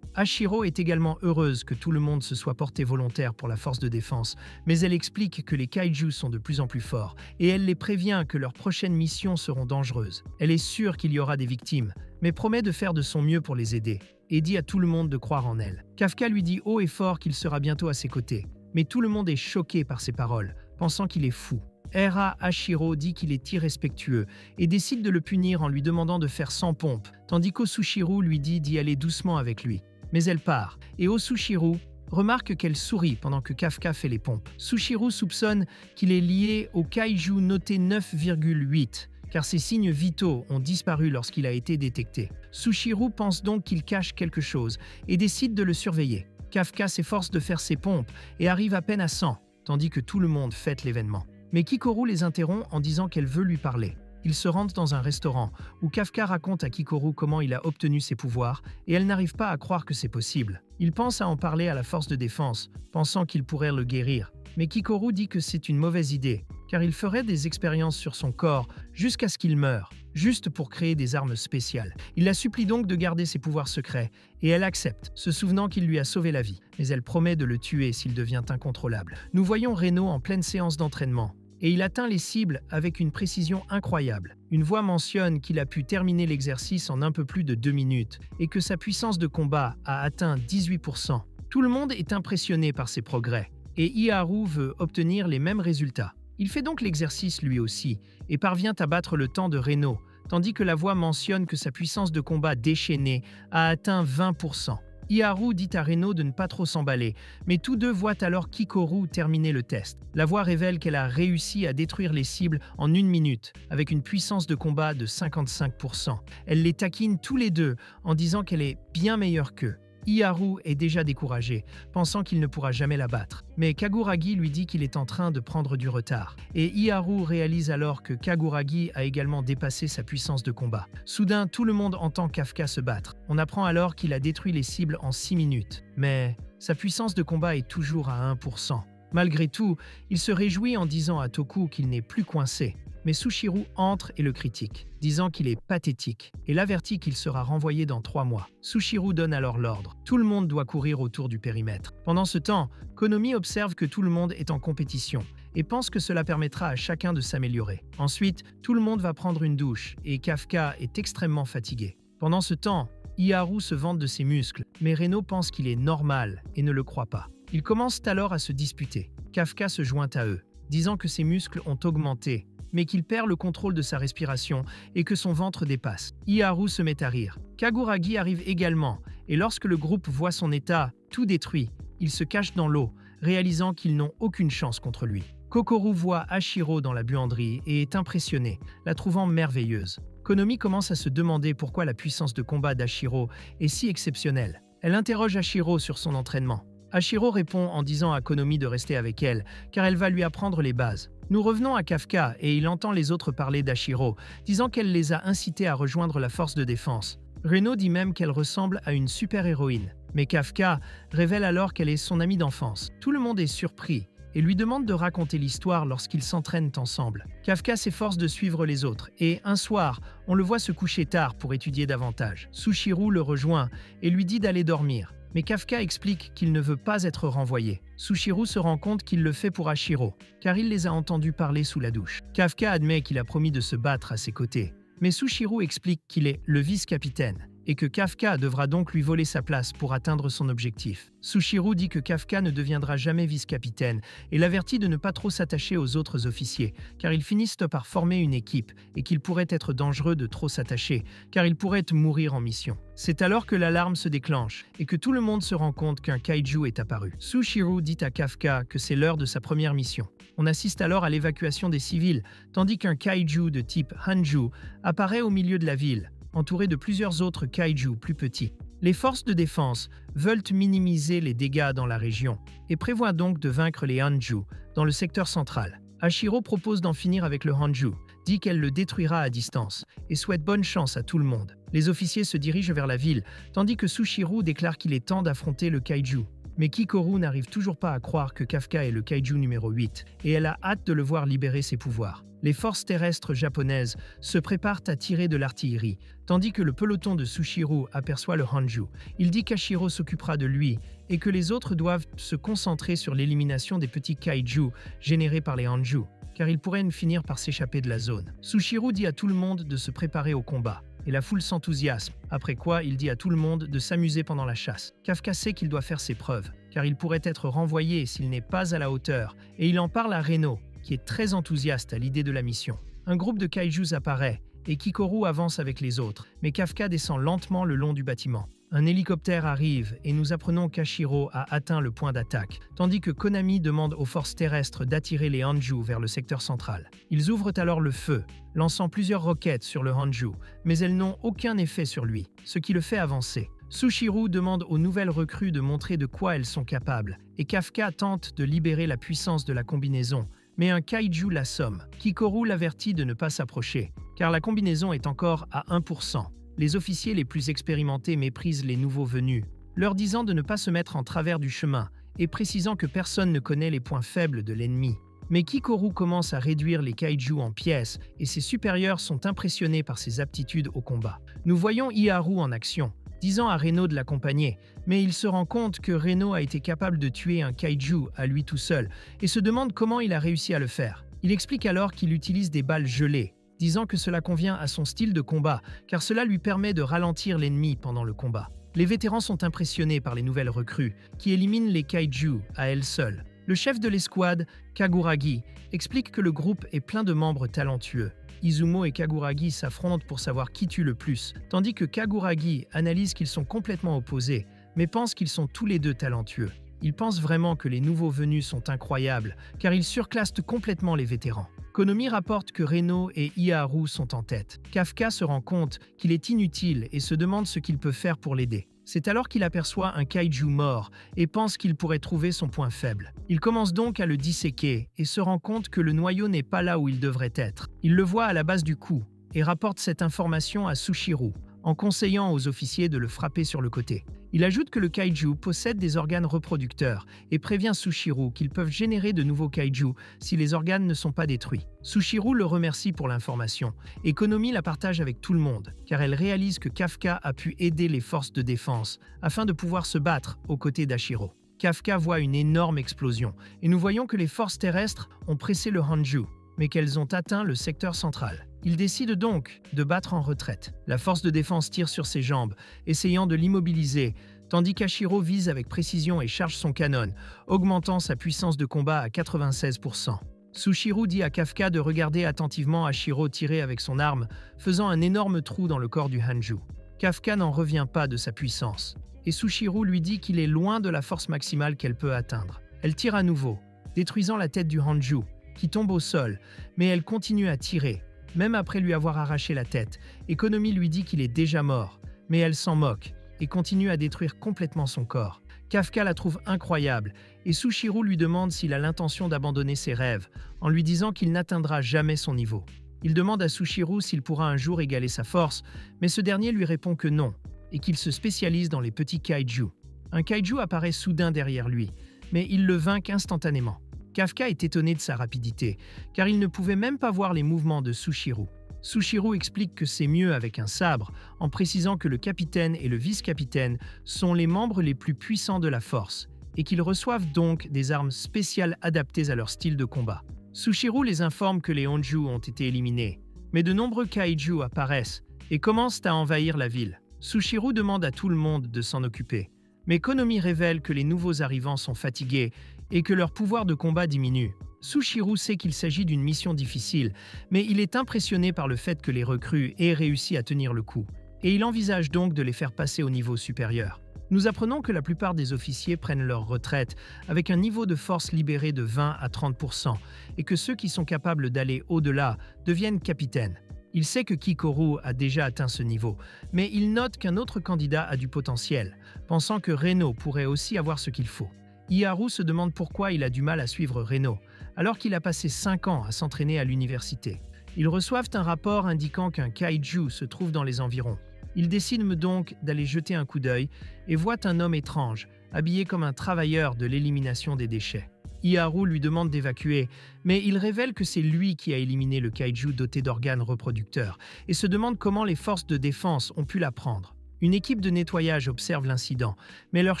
Hachiro est également heureuse que tout le monde se soit porté volontaire pour la force de défense, mais elle explique que les kaiju sont de plus en plus forts et elle les prévient que leurs prochaines missions seront dangereuses. Elle est sûre qu'il y aura des victimes, mais promet de faire de son mieux pour les aider et dit à tout le monde de croire en elle. Kafka lui dit haut et fort qu'il sera bientôt à ses côtés, mais tout le monde est choqué par ses paroles, pensant qu'il est fou. Hachiro dit qu'il est irrespectueux et décide de le punir en lui demandant de faire 100 pompes, tandis qu'Osushiro lui dit d'y aller doucement avec lui. Mais elle part, et Osushiro remarque qu'elle sourit pendant que Kafka fait les pompes. Sushiro soupçonne qu'il est lié au kaiju noté 9,8, car ses signes vitaux ont disparu lorsqu'il a été détecté. Sushiro pense donc qu'il cache quelque chose et décide de le surveiller. Kafka s'efforce de faire ses pompes et arrive à peine à 100, tandis que tout le monde fête l'événement. Mais Kikoru les interrompt en disant qu'elle veut lui parler. Ils se rendent dans un restaurant où Kafka raconte à Kikoru comment il a obtenu ses pouvoirs et elle n'arrive pas à croire que c'est possible. Il pense à en parler à la force de défense, pensant qu'il pourrait le guérir. Mais Kikoru dit que c'est une mauvaise idée, car il ferait des expériences sur son corps jusqu'à ce qu'il meure, juste pour créer des armes spéciales. Il la supplie donc de garder ses pouvoirs secrets, et elle accepte, se souvenant qu'il lui a sauvé la vie. Mais elle promet de le tuer s'il devient incontrôlable. Nous voyons Reno en pleine séance d'entraînement, et il atteint les cibles avec une précision incroyable. Une voix mentionne qu'il a pu terminer l'exercice en un peu plus de 2 minutes, et que sa puissance de combat a atteint 18%. Tout le monde est impressionné par ses progrès, et Iharu veut obtenir les mêmes résultats. Il fait donc l'exercice lui aussi, et parvient à battre le temps de Reno, tandis que la voix mentionne que sa puissance de combat déchaînée a atteint 20%. Iharu dit à Reno de ne pas trop s'emballer, mais tous deux voient alors Kikoru terminer le test. La voix révèle qu'elle a réussi à détruire les cibles en 1 minute, avec une puissance de combat de 55%. Elle les taquine tous les deux en disant qu'elle est bien meilleure qu'eux. Iharu est déjà découragé, pensant qu'il ne pourra jamais la battre. Mais Kaguragi lui dit qu'il est en train de prendre du retard. Et Iharu réalise alors que Kaguragi a également dépassé sa puissance de combat. Soudain, tout le monde entend Kafka se battre. On apprend alors qu'il a détruit les cibles en 6 minutes. Mais sa puissance de combat est toujours à 1%. Malgré tout, il se réjouit en disant à Toku qu'il n'est plus coincé. Mais Sushiro entre et le critique, disant qu'il est pathétique et l'avertit qu'il sera renvoyé dans 3 mois. Sushiro donne alors l'ordre. Tout le monde doit courir autour du périmètre. Pendant ce temps, Konomi observe que tout le monde est en compétition et pense que cela permettra à chacun de s'améliorer. Ensuite, tout le monde va prendre une douche et Kafka est extrêmement fatigué. Pendant ce temps, Iharu se vante de ses muscles, mais Reno pense qu'il est normal et ne le croit pas. Ils commencent alors à se disputer. Kafka se joint à eux, disant que ses muscles ont augmenté, mais qu'il perd le contrôle de sa respiration et que son ventre dépasse. Iharu se met à rire. Kaguragi arrive également, et lorsque le groupe voit son état tout détruit, il se cache dans l'eau, réalisant qu'ils n'ont aucune chance contre lui. Kokoro voit Hashiro dans la buanderie et est impressionné, la trouvant merveilleuse. Konomi commence à se demander pourquoi la puissance de combat d'Hashiro est si exceptionnelle. Elle interroge Hashiro sur son entraînement. Hashiro répond en disant à Konomi de rester avec elle, car elle va lui apprendre les bases. Nous revenons à Kafka et il entend les autres parler d'Hashiro, disant qu'elle les a incités à rejoindre la force de défense. Reno dit même qu'elle ressemble à une super-héroïne. Mais Kafka révèle alors qu'elle est son amie d'enfance. Tout le monde est surpris et lui demande de raconter l'histoire lorsqu'ils s'entraînent ensemble. Kafka s'efforce de suivre les autres et, un soir, on le voit se coucher tard pour étudier davantage. Sushiro le rejoint et lui dit d'aller dormir. Mais Kafka explique qu'il ne veut pas être renvoyé. Sushiro se rend compte qu'il le fait pour Hashiro, car il les a entendus parler sous la douche. Kafka admet qu'il a promis de se battre à ses côtés, mais Sushiro explique qu'il est le vice-capitaine et que Kafka devra donc lui voler sa place pour atteindre son objectif. Sushiro dit que Kafka ne deviendra jamais vice-capitaine et l'avertit de ne pas trop s'attacher aux autres officiers, car ils finissent par former une équipe et qu'il pourrait être dangereux de trop s'attacher, car ils pourraient mourir en mission. C'est alors que l'alarme se déclenche et que tout le monde se rend compte qu'un kaiju est apparu. Sushiro dit à Kafka que c'est l'heure de sa première mission. On assiste alors à l'évacuation des civils, tandis qu'un kaiju de type Hanju apparaît au milieu de la ville, entouré de plusieurs autres kaiju plus petits. Les forces de défense veulent minimiser les dégâts dans la région et prévoient donc de vaincre les Hanju dans le secteur central. Hashiro propose d'en finir avec le Hanju, dit qu'elle le détruira à distance et souhaite bonne chance à tout le monde. Les officiers se dirigent vers la ville, tandis que Sushiro déclare qu'il est temps d'affronter le kaiju. Mais Kikoru n'arrive toujours pas à croire que Kafka est le kaiju numéro 8 et elle a hâte de le voir libérer ses pouvoirs. Les forces terrestres japonaises se préparent à tirer de l'artillerie, tandis que le peloton de Sushiro aperçoit le Hanju. Il dit qu'Hashiro s'occupera de lui et que les autres doivent se concentrer sur l'élimination des petits kaiju générés par les Hanju, car ils pourraient finir par s'échapper de la zone. Sushiro dit à tout le monde de se préparer au combat, et la foule s'enthousiasme, après quoi il dit à tout le monde de s'amuser pendant la chasse. Kafka sait qu'il doit faire ses preuves, car il pourrait être renvoyé s'il n'est pas à la hauteur, et il en parle à Reno, qui est très enthousiaste à l'idée de la mission. Un groupe de kaijus apparaît, et Kikoru avance avec les autres, mais Kafka descend lentement le long du bâtiment. Un hélicoptère arrive et nous apprenons qu'Hashiro a atteint le point d'attaque, tandis que Konami demande aux forces terrestres d'attirer les Hanju vers le secteur central. Ils ouvrent alors le feu, lançant plusieurs roquettes sur le Hanju, mais elles n'ont aucun effet sur lui, ce qui le fait avancer. Sushiro demande aux nouvelles recrues de montrer de quoi elles sont capables, et Kafka tente de libérer la puissance de la combinaison, mais un kaiju l'assomme. Kikoru l'avertit de ne pas s'approcher, car la combinaison est encore à 1%. Les officiers les plus expérimentés méprisent les nouveaux venus, leur disant de ne pas se mettre en travers du chemin et précisant que personne ne connaît les points faibles de l'ennemi. Mais Kikoru commence à réduire les kaiju en pièces et ses supérieurs sont impressionnés par ses aptitudes au combat. Nous voyons Iharu en action, disant à Reno de l'accompagner, mais il se rend compte que Reno a été capable de tuer un kaiju à lui tout seul et se demande comment il a réussi à le faire. Il explique alors qu'il utilise des balles gelées, disant que cela convient à son style de combat, car cela lui permet de ralentir l'ennemi pendant le combat. Les vétérans sont impressionnés par les nouvelles recrues, qui éliminent les kaiju à elles seules. Le chef de l'escouade, Kaguragi, explique que le groupe est plein de membres talentueux. Izumo et Kaguragi s'affrontent pour savoir qui tue le plus, tandis que Kaguragi analyse qu'ils sont complètement opposés, mais pense qu'ils sont tous les deux talentueux. Il pense vraiment que les nouveaux venus sont incroyables, car ils surclassent complètement les vétérans. Konomi rapporte que Reno et Iharu sont en tête. Kafka se rend compte qu'il est inutile et se demande ce qu'il peut faire pour l'aider. C'est alors qu'il aperçoit un kaiju mort et pense qu'il pourrait trouver son point faible. Il commence donc à le disséquer et se rend compte que le noyau n'est pas là où il devrait être. Il le voit à la base du cou et rapporte cette information à Sushiro, en conseillant aux officiers de le frapper sur le côté. Il ajoute que le kaiju possède des organes reproducteurs et prévient Sushiro qu'ils peuvent générer de nouveaux kaiju si les organes ne sont pas détruits. Sushiro le remercie pour l'information et Konomi la partage avec tout le monde, car elle réalise que Kafka a pu aider les forces de défense afin de pouvoir se battre aux côtés d'Hashiro. Kafka voit une énorme explosion et nous voyons que les forces terrestres ont pressé le Hanju, mais qu'elles ont atteint le secteur central. Il décide donc de battre en retraite. La force de défense tire sur ses jambes, essayant de l'immobiliser, tandis qu'Hashiro vise avec précision et charge son canon, augmentant sa puissance de combat à 96%. Sushiro dit à Kafka de regarder attentivement Hashiro tirer avec son arme, faisant un énorme trou dans le corps du Hanju. Kafka n'en revient pas de sa puissance, et Sushiro lui dit qu'il est loin de la force maximale qu'elle peut atteindre. Elle tire à nouveau, détruisant la tête du Hanju, qui tombe au sol, mais elle continue à tirer, même après lui avoir arraché la tête. Et Konomi lui dit qu'il est déjà mort, mais elle s'en moque et continue à détruire complètement son corps. Kafka la trouve incroyable, et Sushiro lui demande s'il a l'intention d'abandonner ses rêves, en lui disant qu'il n'atteindra jamais son niveau. Il demande à Sushiro s'il pourra un jour égaler sa force, mais ce dernier lui répond que non, et qu'il se spécialise dans les petits kaiju. Un kaiju apparaît soudain derrière lui, mais il le vainc instantanément. Kafka est étonné de sa rapidité, car il ne pouvait même pas voir les mouvements de Sushiro. Sushiro explique que c'est mieux avec un sabre, en précisant que le capitaine et le vice-capitaine sont les membres les plus puissants de la force, et qu'ils reçoivent donc des armes spéciales adaptées à leur style de combat. Sushiro les informe que les Honju ont été éliminés, mais de nombreux kaiju apparaissent et commencent à envahir la ville. Sushiro demande à tout le monde de s'en occuper, mais Konomi révèle que les nouveaux arrivants sont fatigués et que leur pouvoir de combat diminue. Sushiro sait qu'il s'agit d'une mission difficile, mais il est impressionné par le fait que les recrues aient réussi à tenir le coup, et il envisage donc de les faire passer au niveau supérieur. Nous apprenons que la plupart des officiers prennent leur retraite avec un niveau de force libéré de 20 à 30%, et que ceux qui sont capables d'aller au-delà deviennent capitaines. Il sait que Kikoru a déjà atteint ce niveau, mais il note qu'un autre candidat a du potentiel, pensant que Reno pourrait aussi avoir ce qu'il faut. Iharu se demande pourquoi il a du mal à suivre Reno, alors qu'il a passé 5 ans à s'entraîner à l'université. Ils reçoivent un rapport indiquant qu'un kaiju se trouve dans les environs. Ils décident donc d'aller jeter un coup d'œil et voient un homme étrange, habillé comme un travailleur de l'élimination des déchets. Iharu lui demande d'évacuer, mais il révèle que c'est lui qui a éliminé le kaiju doté d'organes reproducteurs et se demande comment les forces de défense ont pu la prendre. Une équipe de nettoyage observe l'incident, mais leur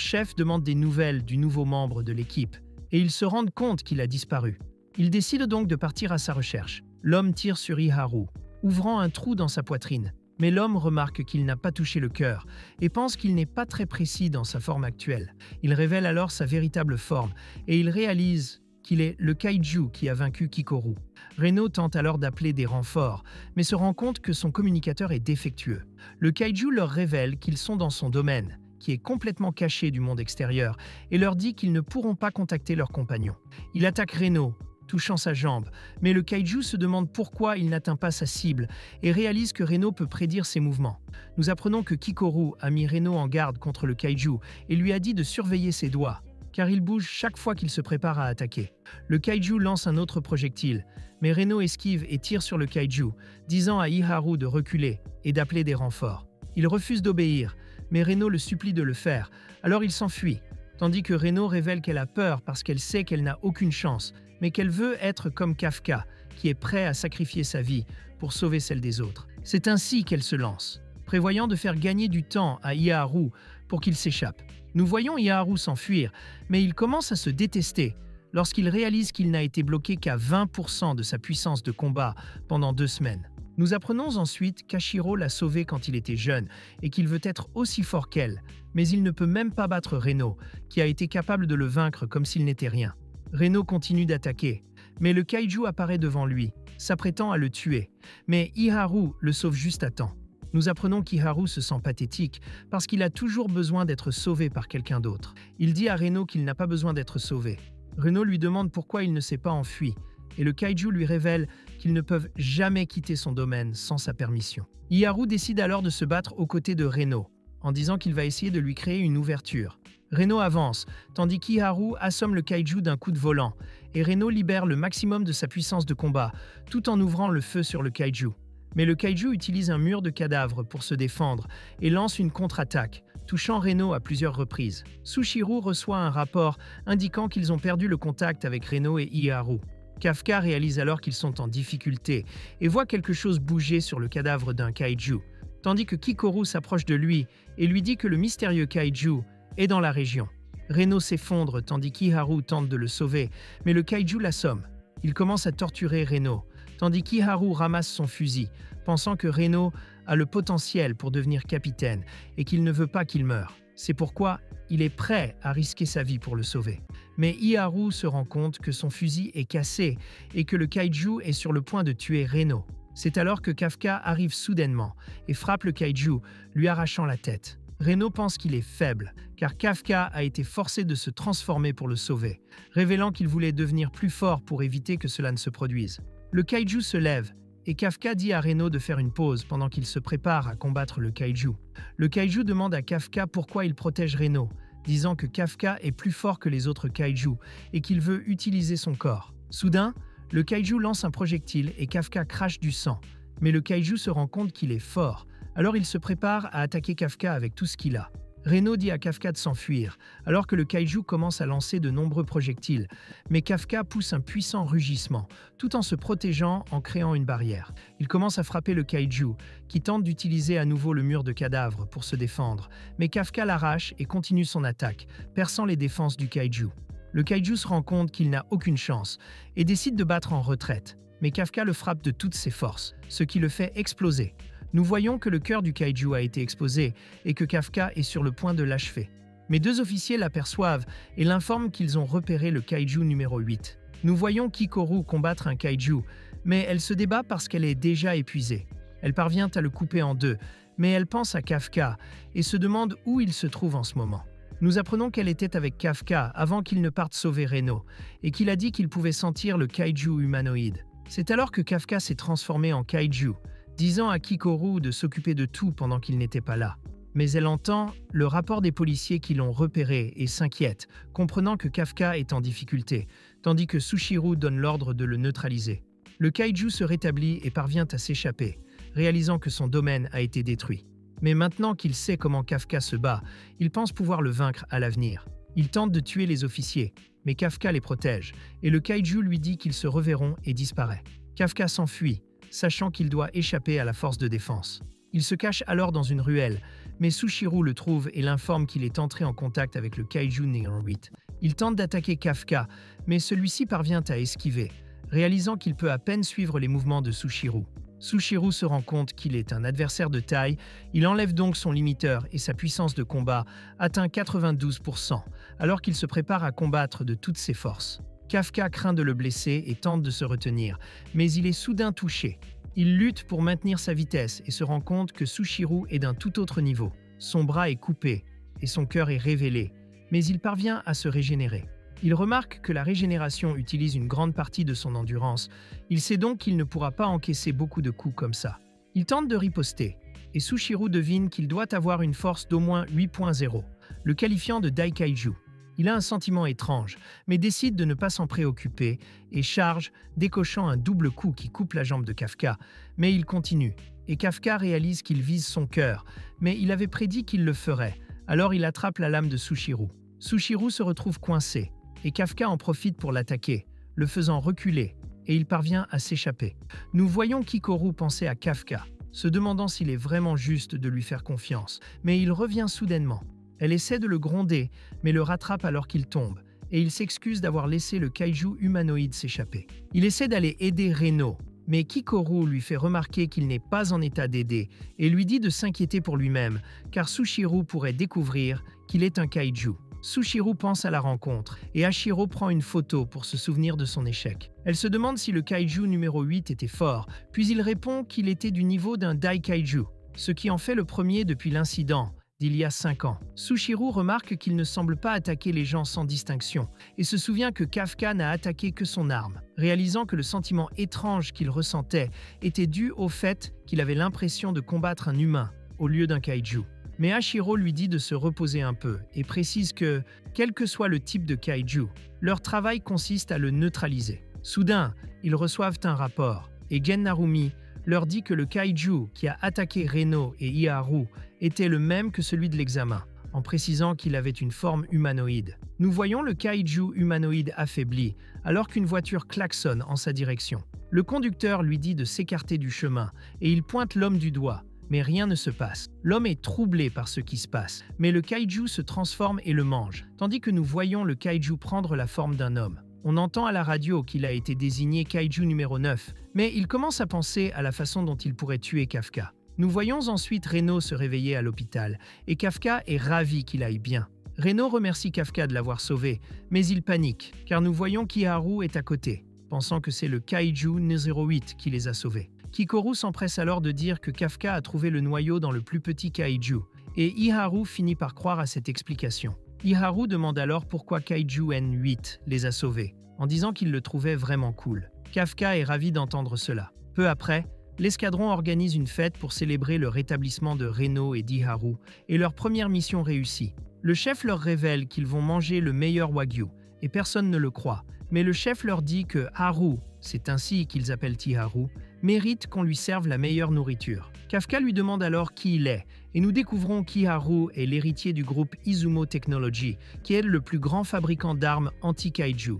chef demande des nouvelles du nouveau membre de l'équipe, et ils se rendent compte qu'il a disparu. Ils décident donc de partir à sa recherche. L'homme tire sur Iharu, ouvrant un trou dans sa poitrine, mais l'homme remarque qu'il n'a pas touché le cœur et pense qu'il n'est pas très précis dans sa forme actuelle. Il révèle alors sa véritable forme, et il réalise qu'il est le kaiju qui a vaincu Kikoru. Reno tente alors d'appeler des renforts, mais se rend compte que son communicateur est défectueux. Le kaiju leur révèle qu'ils sont dans son domaine, qui est complètement caché du monde extérieur, et leur dit qu'ils ne pourront pas contacter leurs compagnons. Il attaque Reno, touchant sa jambe, mais le kaiju se demande pourquoi il n'atteint pas sa cible et réalise que Reno peut prédire ses mouvements. Nous apprenons que Kikoru a mis Reno en garde contre le kaiju et lui a dit de surveiller ses doigts, car il bouge chaque fois qu'il se prépare à attaquer. Le kaiju lance un autre projectile, mais Reno esquive et tire sur le kaiju, disant à Iharu de reculer et d'appeler des renforts. Il refuse d'obéir, mais Reno le supplie de le faire, alors il s'enfuit, tandis que Reno révèle qu'elle a peur parce qu'elle sait qu'elle n'a aucune chance, mais qu'elle veut être comme Kafka, qui est prêt à sacrifier sa vie pour sauver celle des autres. C'est ainsi qu'elle se lance, prévoyant de faire gagner du temps à Iharu pour qu'il s'échappe. Nous voyons Iharu s'enfuir, mais il commence à se détester lorsqu'il réalise qu'il n'a été bloqué qu'à 20% de sa puissance de combat pendant 2 semaines. Nous apprenons ensuite qu'Hashiro l'a sauvé quand il était jeune et qu'il veut être aussi fort qu'elle, mais il ne peut même pas battre Reno, qui a été capable de le vaincre comme s'il n'était rien. Reno continue d'attaquer, mais le kaiju apparaît devant lui, s'apprêtant à le tuer, mais Iharu le sauve juste à temps. Nous apprenons qu'Iharu se sent pathétique parce qu'il a toujours besoin d'être sauvé par quelqu'un d'autre. Il dit à Reno qu'il n'a pas besoin d'être sauvé. Reno lui demande pourquoi il ne s'est pas enfui, et le kaiju lui révèle qu'ils ne peuvent jamais quitter son domaine sans sa permission. Iharu décide alors de se battre aux côtés de Reno, en disant qu'il va essayer de lui créer une ouverture. Reno avance, tandis qu'Iharu assomme le kaiju d'un coup de volant, et Reno libère le maximum de sa puissance de combat, tout en ouvrant le feu sur le kaiju. Mais le kaiju utilise un mur de cadavres pour se défendre et lance une contre-attaque, touchant Reno à plusieurs reprises. Sushiro reçoit un rapport indiquant qu'ils ont perdu le contact avec Reno et Iharu. Kafka réalise alors qu'ils sont en difficulté et voit quelque chose bouger sur le cadavre d'un kaiju, tandis que Kikoru s'approche de lui et lui dit que le mystérieux kaiju est dans la région. Reno s'effondre tandis qu'Iharu tente de le sauver, mais le kaiju l'assomme. Il commence à torturer Reno, tandis qu'Iharu ramasse son fusil, pensant que Reno a le potentiel pour devenir capitaine et qu'il ne veut pas qu'il meure. C'est pourquoi il est prêt à risquer sa vie pour le sauver. Mais Iharu se rend compte que son fusil est cassé et que le kaiju est sur le point de tuer Reno. C'est alors que Kafka arrive soudainement et frappe le kaiju, lui arrachant la tête. Reno pense qu'il est faible, car Kafka a été forcé de se transformer pour le sauver, révélant qu'il voulait devenir plus fort pour éviter que cela ne se produise. Le kaiju se lève, et Kafka dit à Reno de faire une pause pendant qu'il se prépare à combattre le kaiju. Le kaiju demande à Kafka pourquoi il protège Reno, disant que Kafka est plus fort que les autres kaiju et qu'il veut utiliser son corps. Soudain, le kaiju lance un projectile et Kafka crache du sang, mais le kaiju se rend compte qu'il est fort, alors il se prépare à attaquer Kafka avec tout ce qu'il a. Reno dit à Kafka de s'enfuir, alors que le kaiju commence à lancer de nombreux projectiles, mais Kafka pousse un puissant rugissement, tout en se protégeant en créant une barrière. Il commence à frapper le kaiju, qui tente d'utiliser à nouveau le mur de cadavres pour se défendre, mais Kafka l'arrache et continue son attaque, perçant les défenses du kaiju. Le kaiju se rend compte qu'il n'a aucune chance et décide de battre en retraite, mais Kafka le frappe de toutes ses forces, ce qui le fait exploser. Nous voyons que le cœur du kaiju a été exposé et que Kafka est sur le point de l'achever. Mais deux officiers l'aperçoivent et l'informent qu'ils ont repéré le kaiju numéro 8. Nous voyons Kikoru combattre un kaiju, mais elle se débat parce qu'elle est déjà épuisée. Elle parvient à le couper en deux, mais elle pense à Kafka et se demande où il se trouve en ce moment. Nous apprenons qu'elle était avec Kafka avant qu'il ne parte sauver Reno et qu'il a dit qu'il pouvait sentir le kaiju humanoïde. C'est alors que Kafka s'est transformé en kaiju, disant à Kikoru de s'occuper de tout pendant qu'il n'était pas là. Mais elle entend le rapport des policiers qui l'ont repéré et s'inquiète, comprenant que Kafka est en difficulté, tandis que Sushiro donne l'ordre de le neutraliser. Le kaiju se rétablit et parvient à s'échapper, réalisant que son domaine a été détruit. Mais maintenant qu'il sait comment Kafka se bat, il pense pouvoir le vaincre à l'avenir. Il tente de tuer les officiers, mais Kafka les protège, et le kaiju lui dit qu'ils se reverront et disparaît. Kafka s'enfuit, sachant qu'il doit échapper à la force de défense. Il se cache alors dans une ruelle, mais Sushiro le trouve et l'informe qu'il est entré en contact avec le kaiju numéro 8. Il tente d'attaquer Kafka, mais celui-ci parvient à esquiver, réalisant qu'il peut à peine suivre les mouvements de Sushiro. Sushiro se rend compte qu'il est un adversaire de taille, il enlève donc son limiteur et sa puissance de combat atteint 92%, alors qu'il se prépare à combattre de toutes ses forces. Kafka craint de le blesser et tente de se retenir, mais il est soudain touché. Il lutte pour maintenir sa vitesse et se rend compte que Sushiro est d'un tout autre niveau. Son bras est coupé et son cœur est révélé, mais il parvient à se régénérer. Il remarque que la régénération utilise une grande partie de son endurance. Il sait donc qu'il ne pourra pas encaisser beaucoup de coups comme ça. Il tente de riposter, et Sushiro devine qu'il doit avoir une force d'au moins 8.0, le qualifiant de Daikaiju. Il a un sentiment étrange, mais décide de ne pas s'en préoccuper et charge, décochant un double coup qui coupe la jambe de Kafka. Mais il continue, et Kafka réalise qu'il vise son cœur, mais il avait prédit qu'il le ferait, alors il attrape la lame de Sushiro. Sushiro se retrouve coincé, et Kafka en profite pour l'attaquer, le faisant reculer, et il parvient à s'échapper. Nous voyons Kikoru penser à Kafka, se demandant s'il est vraiment juste de lui faire confiance, mais il revient soudainement. Elle essaie de le gronder, mais le rattrape alors qu'il tombe, et il s'excuse d'avoir laissé le kaiju humanoïde s'échapper. Il essaie d'aller aider Reno, mais Kikoru lui fait remarquer qu'il n'est pas en état d'aider et lui dit de s'inquiéter pour lui-même, car Sushiro pourrait découvrir qu'il est un kaiju. Sushiro pense à la rencontre, et Hachiro prend une photo pour se souvenir de son échec. Elle se demande si le kaiju numéro 8 était fort, puis il répond qu'il était du niveau d'un Daikaiju, ce qui en fait le premier depuis l'incident d'il y a 5 ans. Sushiro remarque qu'il ne semble pas attaquer les gens sans distinction et se souvient que Kafka n'a attaqué que son arme, réalisant que le sentiment étrange qu'il ressentait était dû au fait qu'il avait l'impression de combattre un humain au lieu d'un kaiju. Mais Hachiro lui dit de se reposer un peu et précise que, quel que soit le type de kaiju, leur travail consiste à le neutraliser. Soudain, ils reçoivent un rapport et Gen Narumi leur dit que le kaiju qui a attaqué Reno et Iharu était le même que celui de l'examen, en précisant qu'il avait une forme humanoïde. Nous voyons le kaiju humanoïde affaibli, alors qu'une voiture klaxonne en sa direction. Le conducteur lui dit de s'écarter du chemin, et il pointe l'homme du doigt, mais rien ne se passe. L'homme est troublé par ce qui se passe, mais le kaiju se transforme et le mange, tandis que nous voyons le kaiju prendre la forme d'un homme. On entend à la radio qu'il a été désigné Kaiju numéro 9, mais il commence à penser à la façon dont il pourrait tuer Kafka. Nous voyons ensuite Reno se réveiller à l'hôpital, et Kafka est ravi qu'il aille bien. Reno remercie Kafka de l'avoir sauvé, mais il panique, car nous voyons qu'Iharu est à côté, pensant que c'est le Kaiju 08 qui les a sauvés. Kikoru s'empresse alors de dire que Kafka a trouvé le noyau dans le plus petit Kaiju, et Iharu finit par croire à cette explication. Iharu demande alors pourquoi Kaiju N8 les a sauvés, en disant qu'il le trouvait vraiment cool. Kafka est ravi d'entendre cela. Peu après, l'escadron organise une fête pour célébrer le rétablissement de Reno et d'Iharu et leur première mission réussie. Le chef leur révèle qu'ils vont manger le meilleur Wagyu, et personne ne le croit. Mais le chef leur dit que Haru, c'est ainsi qu'ils appellent Iharu, mérite qu'on lui serve la meilleure nourriture. Kafka lui demande alors qui il est, et nous découvrons qu'Iharu est l'héritier du groupe Izumo Technology, qui est le plus grand fabricant d'armes anti-kaiju.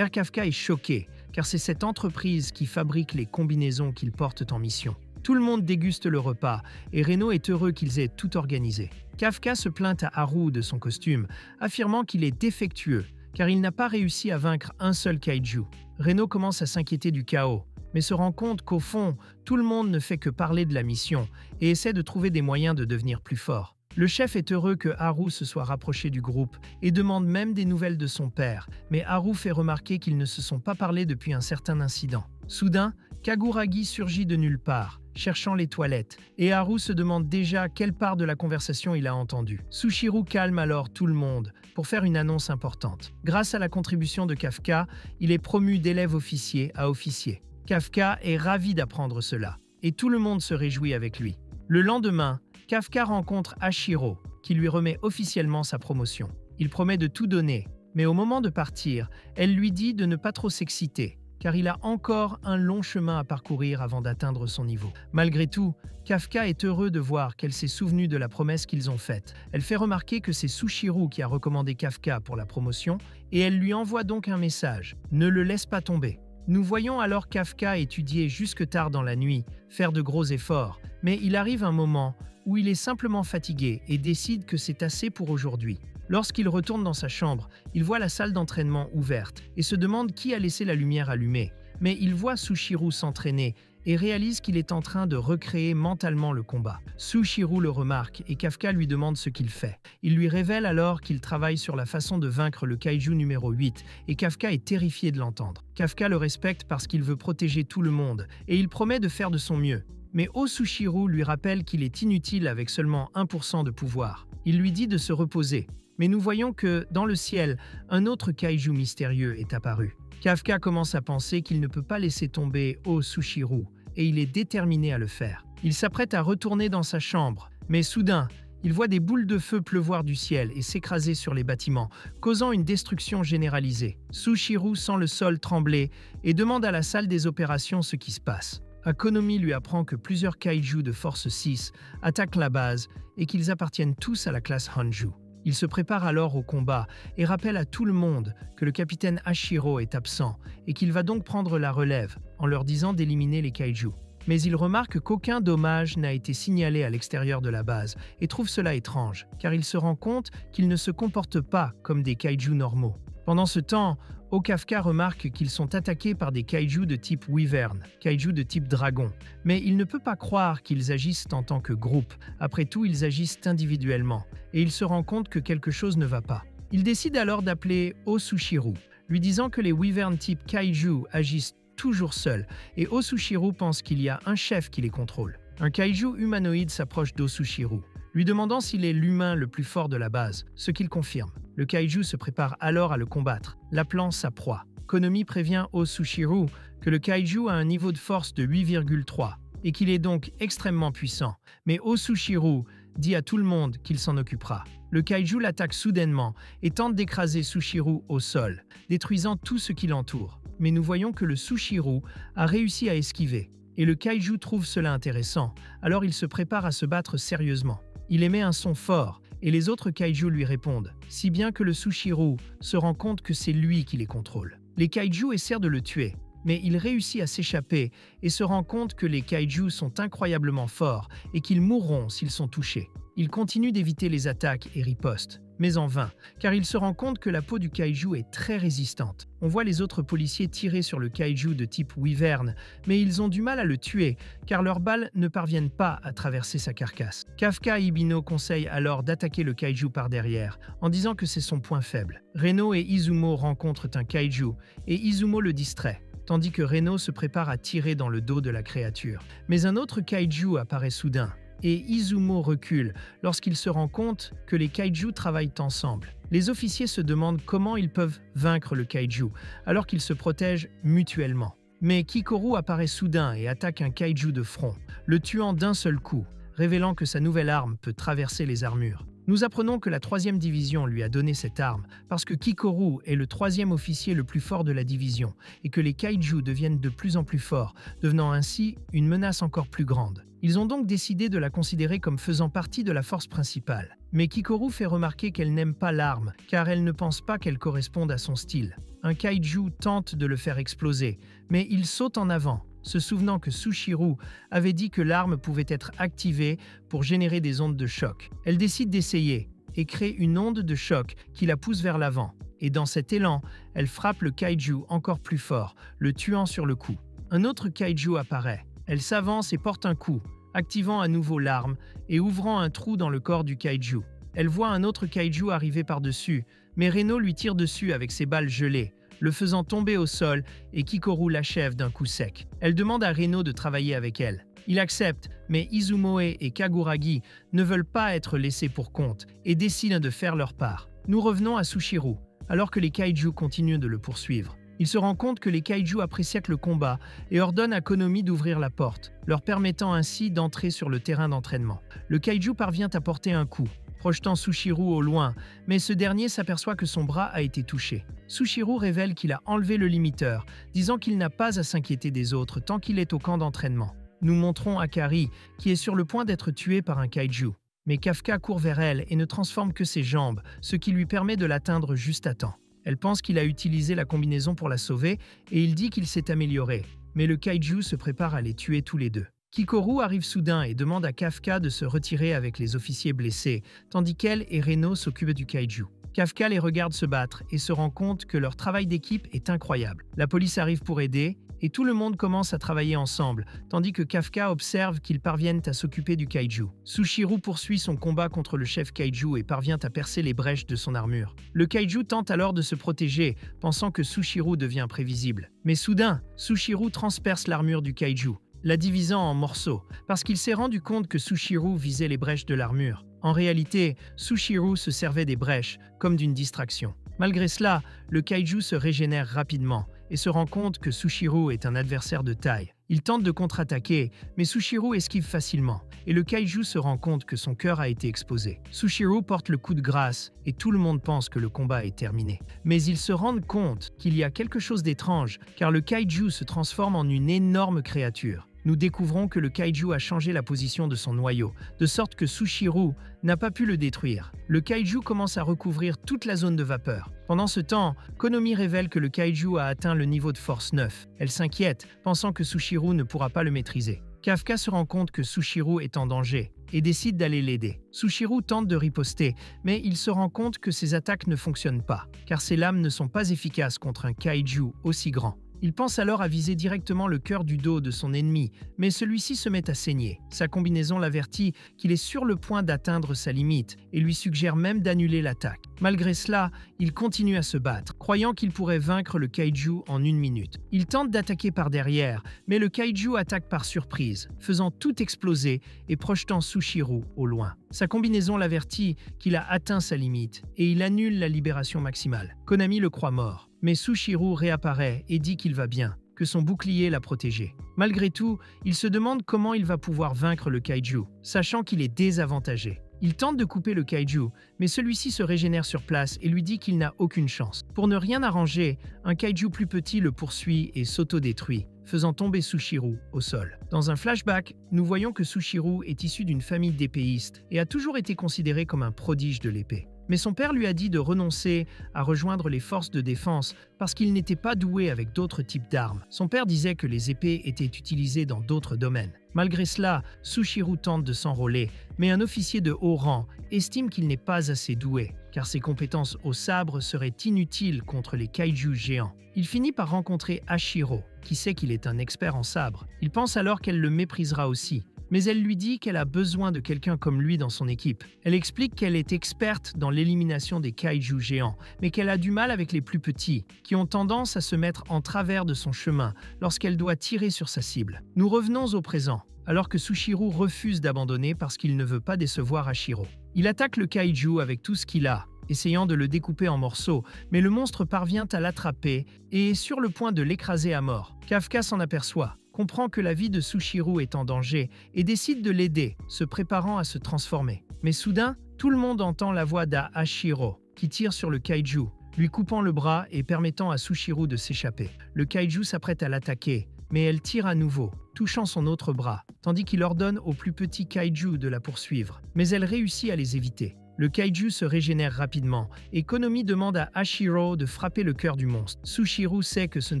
Kafka est choqué, car c'est cette entreprise qui fabrique les combinaisons qu'ils portent en mission. Tout le monde déguste le repas, et Reno est heureux qu'ils aient tout organisé. Kafka se plaint à Haru de son costume, affirmant qu'il est défectueux, car il n'a pas réussi à vaincre un seul kaiju. Reno commence à s'inquiéter du chaos, mais se rend compte qu'au fond, tout le monde ne fait que parler de la mission, et essaie de trouver des moyens de devenir plus fort. Le chef est heureux que Haru se soit rapproché du groupe, et demande même des nouvelles de son père, mais Haru fait remarquer qu'ils ne se sont pas parlé depuis un certain incident. Soudain, Kaguragi surgit de nulle part, cherchant les toilettes, et Haru se demande déjà quelle part de la conversation il a entendue. Sushiro calme alors tout le monde pour faire une annonce importante. Grâce à la contribution de Kafka, il est promu d'élève officier à officier. Kafka est ravi d'apprendre cela, et tout le monde se réjouit avec lui. Le lendemain, Kafka rencontre Hashiro, qui lui remet officiellement sa promotion. Il promet de tout donner, mais au moment de partir, elle lui dit de ne pas trop s'exciter, car il a encore un long chemin à parcourir avant d'atteindre son niveau. Malgré tout, Kafka est heureux de voir qu'elle s'est souvenue de la promesse qu'ils ont faite. Elle fait remarquer que c'est Sushiro qui a recommandé Kafka pour la promotion, et elle lui envoie donc un message « Ne le laisse pas tomber ». Nous voyons alors Kafka étudier jusque tard dans la nuit, faire de gros efforts, mais il arrive un moment où il est simplement fatigué et décide que c'est assez pour aujourd'hui. Lorsqu'il retourne dans sa chambre, il voit la salle d'entraînement ouverte et se demande qui a laissé la lumière allumée. Mais il voit Sushiro s'entraîner et réalise qu'il est en train de recréer mentalement le combat. Sushiro le remarque et Kafka lui demande ce qu'il fait. Il lui révèle alors qu'il travaille sur la façon de vaincre le kaiju numéro 8 et Kafka est terrifié de l'entendre. Kafka le respecte parce qu'il veut protéger tout le monde et il promet de faire de son mieux. Mais Sushiro lui rappelle qu'il est inutile avec seulement 1% de pouvoir. Il lui dit de se reposer. Mais nous voyons que, dans le ciel, un autre kaiju mystérieux est apparu. Kafka commence à penser qu'il ne peut pas laisser tomber Sushiro, et il est déterminé à le faire. Il s'apprête à retourner dans sa chambre, mais soudain, il voit des boules de feu pleuvoir du ciel et s'écraser sur les bâtiments, causant une destruction généralisée. Sushiro sent le sol trembler et demande à la salle des opérations ce qui se passe. Konomi lui apprend que plusieurs kaiju de Force 6 attaquent la base et qu'ils appartiennent tous à la classe Honju. Il se prépare alors au combat et rappelle à tout le monde que le capitaine Hashiro est absent et qu'il va donc prendre la relève en leur disant d'éliminer les kaiju. Mais il remarque qu'aucun dommage n'a été signalé à l'extérieur de la base et trouve cela étrange, car il se rend compte qu'ils ne se comportent pas comme des kaiju normaux. Pendant ce temps, Kafka remarque qu'ils sont attaqués par des kaiju de type Wyvern, kaiju de type dragon. Mais il ne peut pas croire qu'ils agissent en tant que groupe. Après tout, ils agissent individuellement. Et il se rend compte que quelque chose ne va pas. Il décide alors d'appeler Sushiro, lui disant que les Wyvern type kaiju agissent toujours seuls. Et Sushiro pense qu'il y a un chef qui les contrôle. Un kaiju humanoïde s'approche d'Sushiro, lui demandant s'il est l'humain le plus fort de la base, ce qu'il confirme. Le kaiju se prépare alors à le combattre, l'appelant sa proie. Konomi prévient Sushiro que le kaiju a un niveau de force de 8,3 et qu'il est donc extrêmement puissant. Mais Sushiro dit à tout le monde qu'il s'en occupera. Le kaiju l'attaque soudainement et tente d'écraser Sushiro au sol, détruisant tout ce qui l'entoure. Mais nous voyons que le Sushiro a réussi à esquiver. Et le kaiju trouve cela intéressant, alors il se prépare à se battre sérieusement. Il émet un son fort, et les autres kaiju lui répondent, si bien que le Sushiro se rend compte que c'est lui qui les contrôle. Les kaiju essaient de le tuer, mais il réussit à s'échapper et se rend compte que les kaiju sont incroyablement forts et qu'ils mourront s'ils sont touchés. Il continue d'éviter les attaques et riposte, mais en vain, car il se rend compte que la peau du kaiju est très résistante. On voit les autres policiers tirer sur le kaiju de type wyvern, mais ils ont du mal à le tuer, car leurs balles ne parviennent pas à traverser sa carcasse. Kafka Ibino conseille alors d'attaquer le kaiju par derrière, en disant que c'est son point faible. Reno et Izumo rencontrent un kaiju, et Izumo le distrait, tandis que Reno se prépare à tirer dans le dos de la créature. Mais un autre kaiju apparaît soudain, et Izumo recule lorsqu'il se rend compte que les kaiju travaillent ensemble. Les officiers se demandent comment ils peuvent vaincre le kaiju, alors qu'ils se protègent mutuellement. Mais Kikoru apparaît soudain et attaque un kaiju de front, le tuant d'un seul coup, révélant que sa nouvelle arme peut traverser les armures. Nous apprenons que la 3e division lui a donné cette arme parce que Kikoru est le 3e officier le plus fort de la division et que les kaiju deviennent de plus en plus forts, devenant ainsi une menace encore plus grande. Ils ont donc décidé de la considérer comme faisant partie de la force principale. Mais Kikoru fait remarquer qu'elle n'aime pas l'arme, car elle ne pense pas qu'elle corresponde à son style. Un kaiju tente de le faire exploser, mais il saute en avant, se souvenant que Sushiru avait dit que l'arme pouvait être activée pour générer des ondes de choc. Elle décide d'essayer et crée une onde de choc qui la pousse vers l'avant. Et dans cet élan, elle frappe le kaiju encore plus fort, le tuant sur le coup. Un autre kaiju apparaît. Elle s'avance et porte un coup, activant à nouveau l'arme et ouvrant un trou dans le corps du kaiju. Elle voit un autre kaiju arriver par-dessus, mais Reno lui tire dessus avec ses balles gelées, le faisant tomber au sol et Kikoru l'achève d'un coup sec. Elle demande à Reno de travailler avec elle. Il accepte, mais Izumoe et Kaguragi ne veulent pas être laissés pour compte et décident de faire leur part. Nous revenons à Sushiru, alors que les kaiju continuent de le poursuivre. Il se rend compte que les kaiju apprécient le combat et ordonne à Konomi d'ouvrir la porte, leur permettant ainsi d'entrer sur le terrain d'entraînement. Le kaiju parvient à porter un coup, projetant Sushiru au loin, mais ce dernier s'aperçoit que son bras a été touché. Sushiru révèle qu'il a enlevé le limiteur, disant qu'il n'a pas à s'inquiéter des autres tant qu'il est au camp d'entraînement. Nous montrons Akari, qui est sur le point d'être tuée par un kaiju. Mais Kafka court vers elle et ne transforme que ses jambes, ce qui lui permet de l'atteindre juste à temps. Elle pense qu'il a utilisé la combinaison pour la sauver et il dit qu'il s'est amélioré, mais le kaiju se prépare à les tuer tous les deux. Kikoru arrive soudain et demande à Kafka de se retirer avec les officiers blessés, tandis qu'elle et Reno s'occupent du kaiju. Kafka les regarde se battre et se rend compte que leur travail d'équipe est incroyable. La police arrive pour aider et tout le monde commence à travailler ensemble, tandis que Kafka observe qu'ils parviennent à s'occuper du kaiju. Sushiru poursuit son combat contre le chef kaiju et parvient à percer les brèches de son armure. Le kaiju tente alors de se protéger, pensant que Sushiru devient prévisible. Mais soudain, Sushiru transperce l'armure du kaiju, la divisant en morceaux, parce qu'il s'est rendu compte que Sushiru visait les brèches de l'armure. En réalité, Sushiru se servait des brèches comme d'une distraction. Malgré cela, le kaiju se régénère rapidement et se rend compte que Sushiru est un adversaire de taille. Il tente de contre-attaquer, mais Sushiru esquive facilement, et le kaiju se rend compte que son cœur a été exposé. Sushiru porte le coup de grâce, et tout le monde pense que le combat est terminé. Mais ils se rendent compte qu'il y a quelque chose d'étrange, car le kaiju se transforme en une énorme créature. Nous découvrons que le kaiju a changé la position de son noyau, de sorte que Sushiru n'a pas pu le détruire. Le kaiju commence à recouvrir toute la zone de vapeur. Pendant ce temps, Konomi révèle que le kaiju a atteint le niveau de force 9. Elle s'inquiète, pensant que Sushiru ne pourra pas le maîtriser. Kafka se rend compte que Sushiru est en danger et décide d'aller l'aider. Sushiru tente de riposter, mais il se rend compte que ses attaques ne fonctionnent pas, car ses lames ne sont pas efficaces contre un kaiju aussi grand. Il pense alors à viser directement le cœur du dos de son ennemi, mais celui-ci se met à saigner. Sa combinaison l'avertit qu'il est sur le point d'atteindre sa limite et lui suggère même d'annuler l'attaque. Malgré cela, il continue à se battre, croyant qu'il pourrait vaincre le kaiju en 1 minute. Il tente d'attaquer par derrière, mais le kaiju attaque par surprise, faisant tout exploser et projetant Sushiru au loin. Sa combinaison l'avertit qu'il a atteint sa limite et il annule la libération maximale. Konami le croit mort. Mais Sushiru réapparaît et dit qu'il va bien, que son bouclier l'a protégé. Malgré tout, il se demande comment il va pouvoir vaincre le kaiju, sachant qu'il est désavantagé. Il tente de couper le kaiju, mais celui-ci se régénère sur place et lui dit qu'il n'a aucune chance. Pour ne rien arranger, un kaiju plus petit le poursuit et s'autodétruit, faisant tomber Sushiru au sol. Dans un flashback, nous voyons que Sushiru est issu d'une famille d'épéistes et a toujours été considéré comme un prodige de l'épée. Mais son père lui a dit de renoncer à rejoindre les forces de défense parce qu'il n'était pas doué avec d'autres types d'armes. Son père disait que les épées étaient utilisées dans d'autres domaines. Malgré cela, Sushiru tente de s'enrôler, mais un officier de haut rang estime qu'il n'est pas assez doué car ses compétences au sabre seraient inutiles contre les kaiju géants. Il finit par rencontrer Hashiro, qui sait qu'il est un expert en sabre. Il pense alors qu'elle le méprisera aussi, mais elle lui dit qu'elle a besoin de quelqu'un comme lui dans son équipe. Elle explique qu'elle est experte dans l'élimination des kaiju géants, mais qu'elle a du mal avec les plus petits, qui ont tendance à se mettre en travers de son chemin lorsqu'elle doit tirer sur sa cible. Nous revenons au présent, alors que Sushiro refuse d'abandonner parce qu'il ne veut pas décevoir Hashiro. Il attaque le kaiju avec tout ce qu'il a, essayant de le découper en morceaux, mais le monstre parvient à l'attraper et est sur le point de l'écraser à mort. Kafka s'en aperçoit, comprend que la vie de Sushiro est en danger et décide de l'aider, se préparant à se transformer. Mais soudain, tout le monde entend la voix d'Hashiro, qui tire sur le kaiju, lui coupant le bras et permettant à Sushiro de s'échapper. Le kaiju s'apprête à l'attaquer, mais elle tire à nouveau, touchant son autre bras, tandis qu'il ordonne au plus petit kaiju de la poursuivre. Mais elle réussit à les éviter. Le kaiju se régénère rapidement et Konomi demande à Hashiro de frapper le cœur du monstre. Sushiro sait que ce ne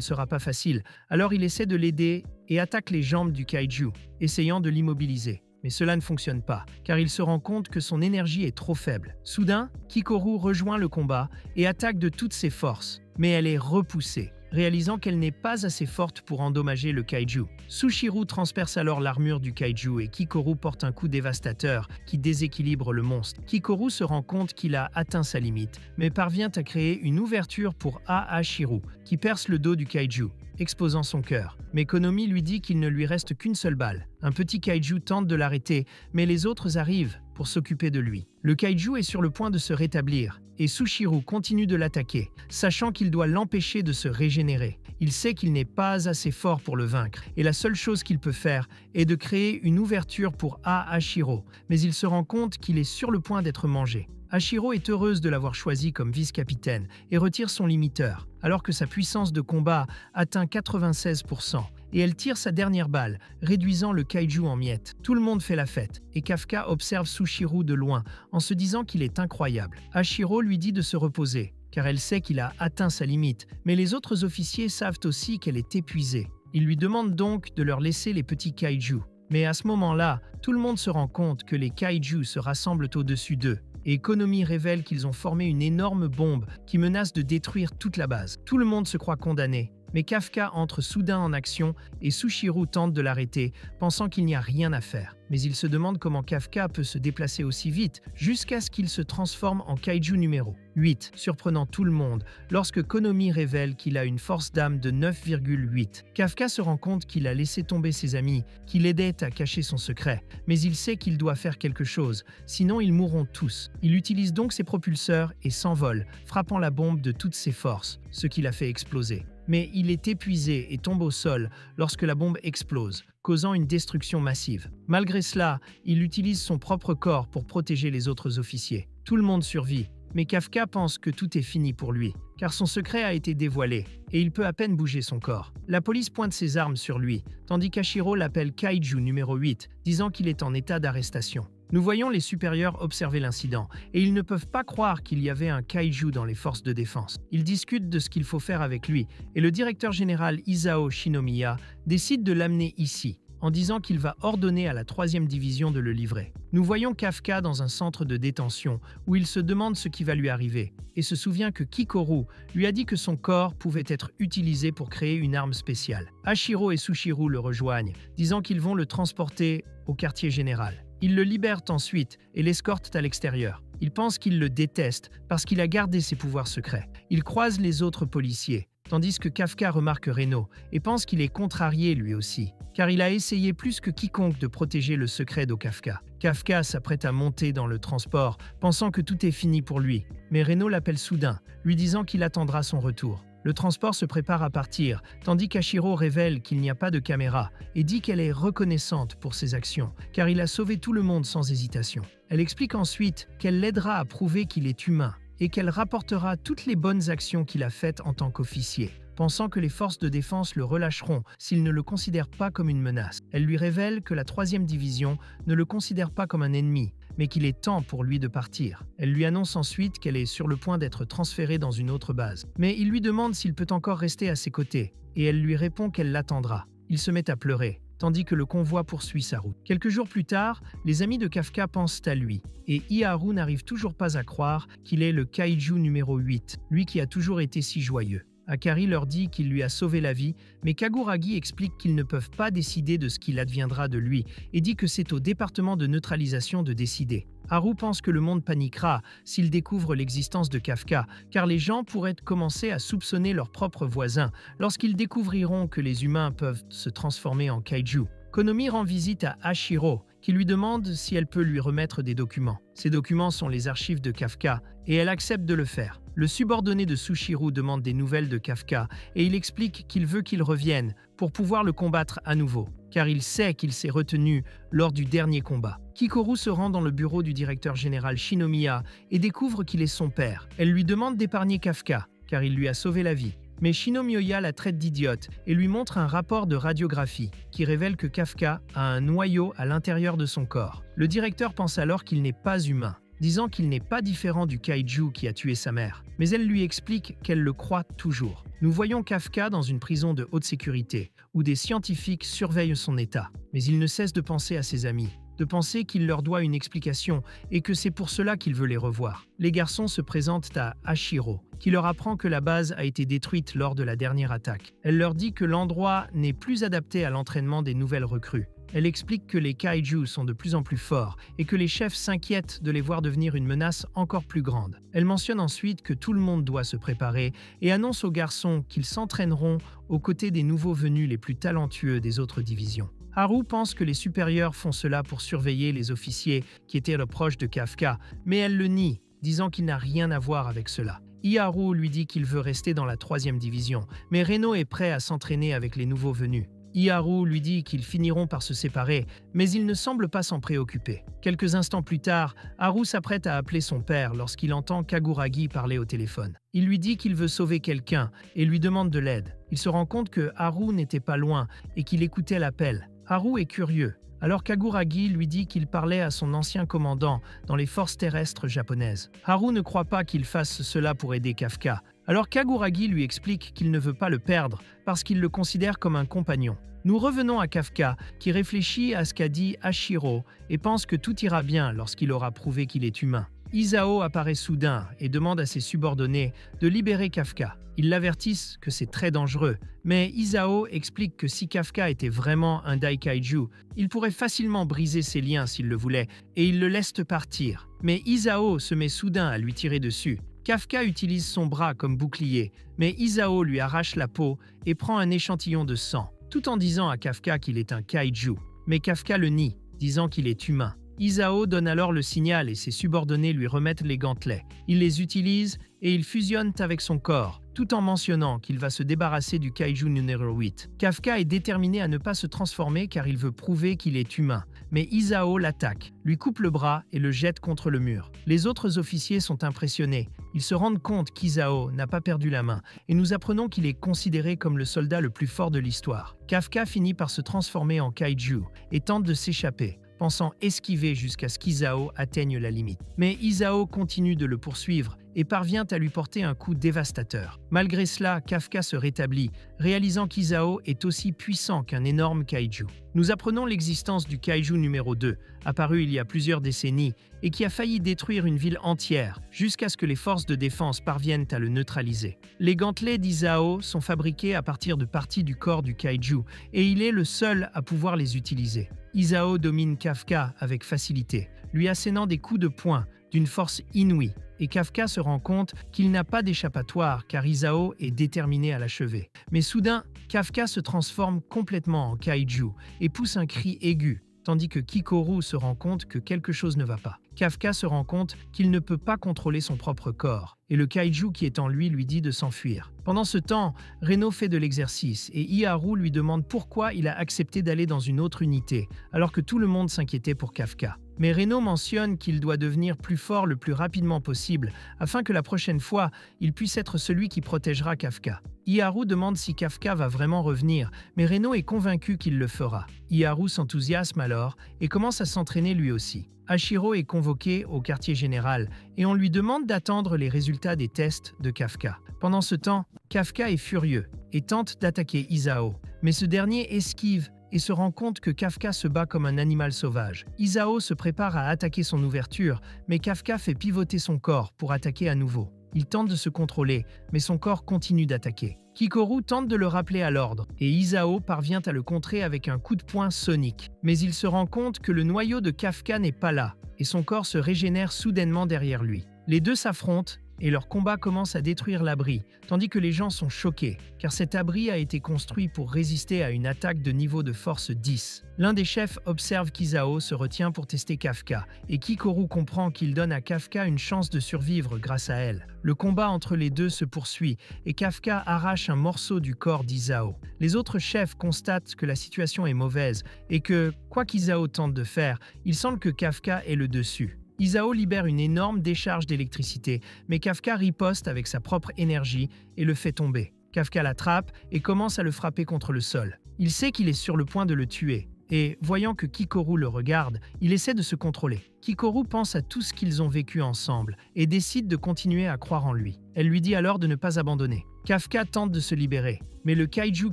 sera pas facile, alors il essaie de l'aider et attaque les jambes du kaiju, essayant de l'immobiliser. Mais cela ne fonctionne pas, car il se rend compte que son énergie est trop faible. Soudain, Kikoru rejoint le combat et attaque de toutes ses forces, mais elle est repoussée, réalisant qu'elle n'est pas assez forte pour endommager le kaiju. Sushiro transperce alors l'armure du kaiju et Kikoru porte un coup dévastateur qui déséquilibre le monstre. Kikoru se rend compte qu'il a atteint sa limite, mais parvient à créer une ouverture pour Hashiro, qui perce le dos du kaiju, exposant son cœur. Mais Konomi lui dit qu'il ne lui reste qu'une seule balle. Un petit kaiju tente de l'arrêter, mais les autres arrivent pour s'occuper de lui. Le kaiju est sur le point de se rétablir, et Sushiro continue de l'attaquer, sachant qu'il doit l'empêcher de se régénérer. Il sait qu'il n'est pas assez fort pour le vaincre, et la seule chose qu'il peut faire est de créer une ouverture pour Hashiro, mais il se rend compte qu'il est sur le point d'être mangé. Hashiro est heureuse de l'avoir choisi comme vice-capitaine et retire son limiteur, alors que sa puissance de combat atteint 96%, et elle tire sa dernière balle, réduisant le kaiju en miettes. Tout le monde fait la fête, et Kafka observe Sushiro de loin en se disant qu'il est incroyable. Hashiro lui dit de se reposer, car elle sait qu'il a atteint sa limite, mais les autres officiers savent aussi qu'elle est épuisée. Ils lui demandent donc de leur laisser les petits kaiju. Mais à ce moment-là, tout le monde se rend compte que les kaiju se rassemblent au-dessus d'eux, et Konomi révèle qu'ils ont formé une énorme bombe qui menace de détruire toute la base. Tout le monde se croit condamné, mais Kafka entre soudain en action et Sushiro tente de l'arrêter, pensant qu'il n'y a rien à faire. Mais il se demande comment Kafka peut se déplacer aussi vite jusqu'à ce qu'il se transforme en kaiju numéro 8, surprenant tout le monde lorsque Konomi révèle qu'il a une force d'âme de 9,8. Kafka se rend compte qu'il a laissé tomber ses amis, qui l'aidaient à cacher son secret, mais il sait qu'il doit faire quelque chose, sinon ils mourront tous. Il utilise donc ses propulseurs et s'envole, frappant la bombe de toutes ses forces, ce qui la fait exploser. Mais il est épuisé et tombe au sol lorsque la bombe explose, causant une destruction massive. Malgré cela, il utilise son propre corps pour protéger les autres officiers. Tout le monde survit, mais Kafka pense que tout est fini pour lui, car son secret a été dévoilé, et il peut à peine bouger son corps. La police pointe ses armes sur lui, tandis qu'Hashiro l'appelle Kaiju numéro 8, disant qu'il est en état d'arrestation. Nous voyons les supérieurs observer l'incident, et ils ne peuvent pas croire qu'il y avait un kaiju dans les forces de défense. Ils discutent de ce qu'il faut faire avec lui, et le directeur général Isao Shinomiya décide de l'amener ici, en disant qu'il va ordonner à la 3e division de le livrer. Nous voyons Kafka dans un centre de détention, où il se demande ce qui va lui arriver, et se souvient que Kikoru lui a dit que son corps pouvait être utilisé pour créer une arme spéciale. Hashiro et Sushiro le rejoignent, disant qu'ils vont le transporter au quartier général. Ils le libèrent ensuite et l'escortent à l'extérieur. Ils pensent qu'il le déteste parce qu'il a gardé ses pouvoirs secrets. Il croise les autres policiers, tandis que Kafka remarque Reno et pense qu'il est contrarié lui aussi, car il a essayé plus que quiconque de protéger le secret de Kafka. Kafka s'apprête à monter dans le transport, pensant que tout est fini pour lui, mais Reno l'appelle soudain, lui disant qu'il attendra son retour. Le transport se prépare à partir, tandis qu'Hashiro révèle qu'il n'y a pas de caméra et dit qu'elle est reconnaissante pour ses actions, car il a sauvé tout le monde sans hésitation. Elle explique ensuite qu'elle l'aidera à prouver qu'il est humain et qu'elle rapportera toutes les bonnes actions qu'il a faites en tant qu'officier, pensant que les forces de défense le relâcheront s'ils ne le considèrent pas comme une menace. Elle lui révèle que la 3e division ne le considère pas comme un ennemi, mais qu'il est temps pour lui de partir. Elle lui annonce ensuite qu'elle est sur le point d'être transférée dans une autre base. Mais il lui demande s'il peut encore rester à ses côtés, et elle lui répond qu'elle l'attendra. Il se met à pleurer, tandis que le convoi poursuit sa route. Quelques jours plus tard, les amis de Kafka pensent à lui, et Iharu n'arrive toujours pas à croire qu'il est le kaiju numéro 8, lui qui a toujours été si joyeux. Akari leur dit qu'il lui a sauvé la vie, mais Kaguragi explique qu'ils ne peuvent pas décider de ce qu'il adviendra de lui et dit que c'est au département de neutralisation de décider. Haru pense que le monde paniquera s'il découvre l'existence de Kafka, car les gens pourraient commencer à soupçonner leurs propres voisins lorsqu'ils découvriront que les humains peuvent se transformer en kaiju. Konomi rend visite à Hashiro, qui lui demande si elle peut lui remettre des documents. Ces documents sont les archives de Kafka, et elle accepte de le faire. Le subordonné de Sushiro demande des nouvelles de Kafka, et il explique qu'il veut qu'il revienne pour pouvoir le combattre à nouveau, car il sait qu'il s'est retenu lors du dernier combat. Kikoru se rend dans le bureau du directeur général Shinomiya et découvre qu'il est son père. Elle lui demande d'épargner Kafka, car il lui a sauvé la vie. Mais Shinomiya la traite d'idiote et lui montre un rapport de radiographie qui révèle que Kafka a un noyau à l'intérieur de son corps. Le directeur pense alors qu'il n'est pas humain, disant qu'il n'est pas différent du kaiju qui a tué sa mère. Mais elle lui explique qu'elle le croit toujours. Nous voyons Kafka dans une prison de haute sécurité, où des scientifiques surveillent son état. Mais il ne cesse de penser à ses amis, de penser qu'il leur doit une explication et que c'est pour cela qu'il veut les revoir. Les garçons se présentent à Hashiro, qui leur apprend que la base a été détruite lors de la dernière attaque. Elle leur dit que l'endroit n'est plus adapté à l'entraînement des nouvelles recrues. Elle explique que les kaiju sont de plus en plus forts et que les chefs s'inquiètent de les voir devenir une menace encore plus grande. Elle mentionne ensuite que tout le monde doit se préparer et annonce aux garçons qu'ils s'entraîneront aux côtés des nouveaux venus les plus talentueux des autres divisions. Haru pense que les supérieurs font cela pour surveiller les officiers qui étaient proches de Kafka, mais elle le nie, disant qu'il n'a rien à voir avec cela. Iharu lui dit qu'il veut rester dans la 3e division, mais Reno est prêt à s'entraîner avec les nouveaux venus. Iharu lui dit qu'ils finiront par se séparer, mais il ne semble pas s'en préoccuper. Quelques instants plus tard, Haru s'apprête à appeler son père lorsqu'il entend Kaguragi parler au téléphone. Il lui dit qu'il veut sauver quelqu'un et lui demande de l'aide. Il se rend compte que Haru n'était pas loin et qu'il écoutait l'appel. Haru est curieux, alors Kaguragi lui dit qu'il parlait à son ancien commandant dans les forces terrestres japonaises. Haru ne croit pas qu'il fasse cela pour aider Kafka, alors Kaguragi lui explique qu'il ne veut pas le perdre parce qu'il le considère comme un compagnon. Nous revenons à Kafka, qui réfléchit à ce qu'a dit Hashiro et pense que tout ira bien lorsqu'il aura prouvé qu'il est humain. Isao apparaît soudain et demande à ses subordonnés de libérer Kafka. Ils l'avertissent que c'est très dangereux, mais Isao explique que si Kafka était vraiment un Daikaiju, il pourrait facilement briser ses liens s'il le voulait, et il le laisse partir. Mais Isao se met soudain à lui tirer dessus. Kafka utilise son bras comme bouclier, mais Isao lui arrache la peau et prend un échantillon de sang, tout en disant à Kafka qu'il est un kaiju. Mais Kafka le nie, disant qu'il est humain. Isao donne alors le signal et ses subordonnés lui remettent les gantelets. Il les utilise et ils fusionnent avec son corps, tout en mentionnant qu'il va se débarrasser du kaiju numéro 8. Kafka est déterminé à ne pas se transformer car il veut prouver qu'il est humain. Mais Isao l'attaque, lui coupe le bras et le jette contre le mur. Les autres officiers sont impressionnés. Ils se rendent compte qu'Isao n'a pas perdu la main et nous apprenons qu'il est considéré comme le soldat le plus fort de l'histoire. Kafka finit par se transformer en kaiju et tente de s'échapper, pensant esquiver jusqu'à ce qu'Isao atteigne la limite. Mais Isao continue de le poursuivre et parvient à lui porter un coup dévastateur. Malgré cela, Kafka se rétablit, réalisant qu'Isao est aussi puissant qu'un énorme kaiju. Nous apprenons l'existence du kaiju numéro 2, apparu il y a plusieurs décennies et qui a failli détruire une ville entière jusqu'à ce que les forces de défense parviennent à le neutraliser. Les gantelets d'Isao sont fabriqués à partir de parties du corps du kaiju et il est le seul à pouvoir les utiliser. Isao domine Kafka avec facilité, lui assénant des coups de poing d'une force inouïe, et Kafka se rend compte qu'il n'a pas d'échappatoire car Isao est déterminé à l'achever. Mais soudain, Kafka se transforme complètement en kaiju et pousse un cri aigu, tandis que Kikoru se rend compte que quelque chose ne va pas. Kafka se rend compte qu'il ne peut pas contrôler son propre corps, et le kaiju qui est en lui dit de s'enfuir. Pendant ce temps, Reno fait de l'exercice, et Iharu lui demande pourquoi il a accepté d'aller dans une autre unité, alors que tout le monde s'inquiétait pour Kafka. Mais Reno mentionne qu'il doit devenir plus fort le plus rapidement possible, afin que la prochaine fois, il puisse être celui qui protégera Kafka. Iharu demande si Kafka va vraiment revenir, mais Reno est convaincu qu'il le fera. Iharu s'enthousiasme alors et commence à s'entraîner lui aussi. Hashiro est convoqué au quartier général et on lui demande d'attendre les résultats des tests de Kafka. Pendant ce temps, Kafka est furieux et tente d'attaquer Isao, mais ce dernier esquive et se rend compte que Kafka se bat comme un animal sauvage. Isao se prépare à attaquer son ouverture, mais Kafka fait pivoter son corps pour attaquer à nouveau. Il tente de se contrôler, mais son corps continue d'attaquer. Kikoru tente de le rappeler à l'ordre, et Isao parvient à le contrer avec un coup de poing sonique. Mais il se rend compte que le noyau de Kafka n'est pas là, et son corps se régénère soudainement derrière lui. Les deux s'affrontent, et leur combat commence à détruire l'abri, tandis que les gens sont choqués, car cet abri a été construit pour résister à une attaque de niveau de force 10. L'un des chefs observe qu'Isao se retient pour tester Kafka, et Kikoru comprend qu'il donne à Kafka une chance de survivre grâce à elle. Le combat entre les deux se poursuit, et Kafka arrache un morceau du corps d'Isao. Les autres chefs constatent que la situation est mauvaise, et que, quoi qu'Isao tente de faire, il semble que Kafka ait le dessus. Isao libère une énorme décharge d'électricité, mais Kafka riposte avec sa propre énergie et le fait tomber. Kafka l'attrape et commence à le frapper contre le sol. Il sait qu'il est sur le point de le tuer, et, voyant que Kikoru le regarde, il essaie de se contrôler. Kikoru pense à tout ce qu'ils ont vécu ensemble et décide de continuer à croire en lui. Elle lui dit alors de ne pas abandonner. Kafka tente de se libérer, mais le kaiju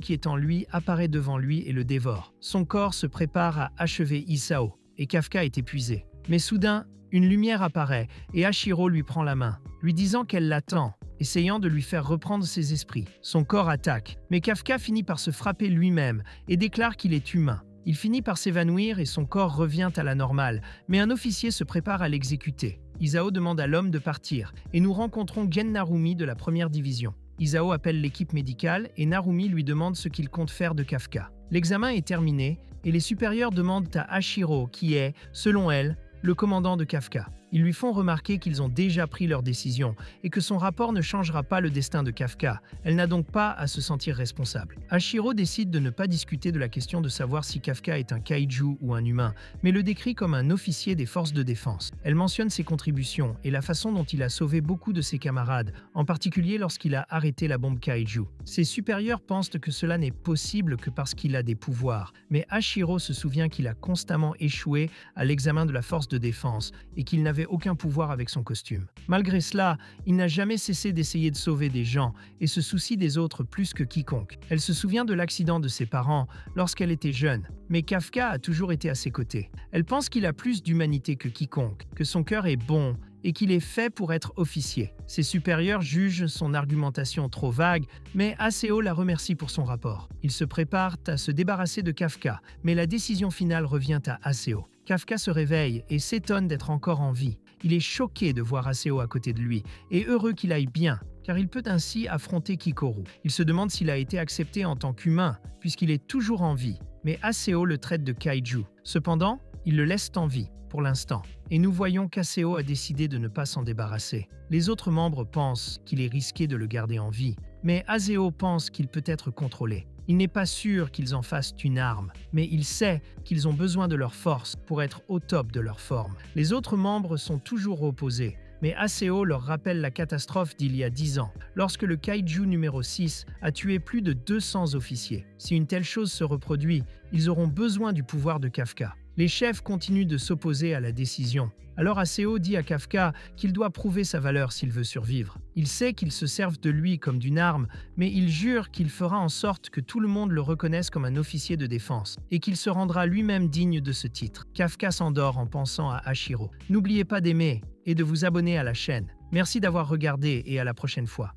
qui est en lui apparaît devant lui et le dévore. Son corps se prépare à achever Isao, et Kafka est épuisé. Mais soudain, une lumière apparaît et Hachiro lui prend la main, lui disant qu'elle l'attend, essayant de lui faire reprendre ses esprits. Son corps attaque, mais Kafka finit par se frapper lui-même et déclare qu'il est humain. Il finit par s'évanouir et son corps revient à la normale, mais un officier se prépare à l'exécuter. Isao demande à l'homme de partir et nous rencontrons Gen Narumi de la première division. Isao appelle l'équipe médicale et Narumi lui demande ce qu'il compte faire de Kafka. L'examen est terminé et les supérieurs demandent à Hachiro qui est, selon elle, le commandant de Kafka. Ils lui font remarquer qu'ils ont déjà pris leur décision et que son rapport ne changera pas le destin de Kafka. Elle n'a donc pas à se sentir responsable. Hachiro décide de ne pas discuter de la question de savoir si Kafka est un kaiju ou un humain, mais le décrit comme un officier des forces de défense. Elle mentionne ses contributions et la façon dont il a sauvé beaucoup de ses camarades, en particulier lorsqu'il a arrêté la bombe kaiju. Ses supérieurs pensent que cela n'est possible que parce qu'il a des pouvoirs, mais Hachiro se souvient qu'il a constamment échoué à l'examen de la force de défense et qu'il n'avait aucun pouvoir avec son costume. Malgré cela, il n'a jamais cessé d'essayer de sauver des gens et se soucie des autres plus que quiconque. Elle se souvient de l'accident de ses parents lorsqu'elle était jeune, mais Kafka a toujours été à ses côtés. Elle pense qu'il a plus d'humanité que quiconque, que son cœur est bon et qu'il est fait pour être officier. Ses supérieurs jugent son argumentation trop vague, mais Aseo la remercie pour son rapport. Ils se préparent à se débarrasser de Kafka, mais la décision finale revient à Aseo. Kafka se réveille et s'étonne d'être encore en vie. Il est choqué de voir Aseo à côté de lui et heureux qu'il aille bien, car il peut ainsi affronter Kikoru. Il se demande s'il a été accepté en tant qu'humain, puisqu'il est toujours en vie, mais Aseo le traite de kaiju. Cependant, il le laisse en vie, pour l'instant, et nous voyons qu'Aseo a décidé de ne pas s'en débarrasser. Les autres membres pensent qu'il est risqué de le garder en vie, mais Aseo pense qu'il peut être contrôlé. Il n'est pas sûr qu'ils en fassent une arme, mais il sait qu'ils ont besoin de leur force pour être au top de leur forme. Les autres membres sont toujours opposés, mais Aseo leur rappelle la catastrophe d'il y a 10 ans, lorsque le kaiju numéro 6 a tué plus de 200 officiers. Si une telle chose se reproduit, ils auront besoin du pouvoir de Kafka. Les chefs continuent de s'opposer à la décision. Alors Aseo dit à Kafka qu'il doit prouver sa valeur s'il veut survivre. Il sait qu'ils se servent de lui comme d'une arme, mais il jure qu'il fera en sorte que tout le monde le reconnaisse comme un officier de défense et qu'il se rendra lui-même digne de ce titre. Kafka s'endort en pensant à Hachiro. N'oubliez pas d'aimer et de vous abonner à la chaîne. Merci d'avoir regardé et à la prochaine fois.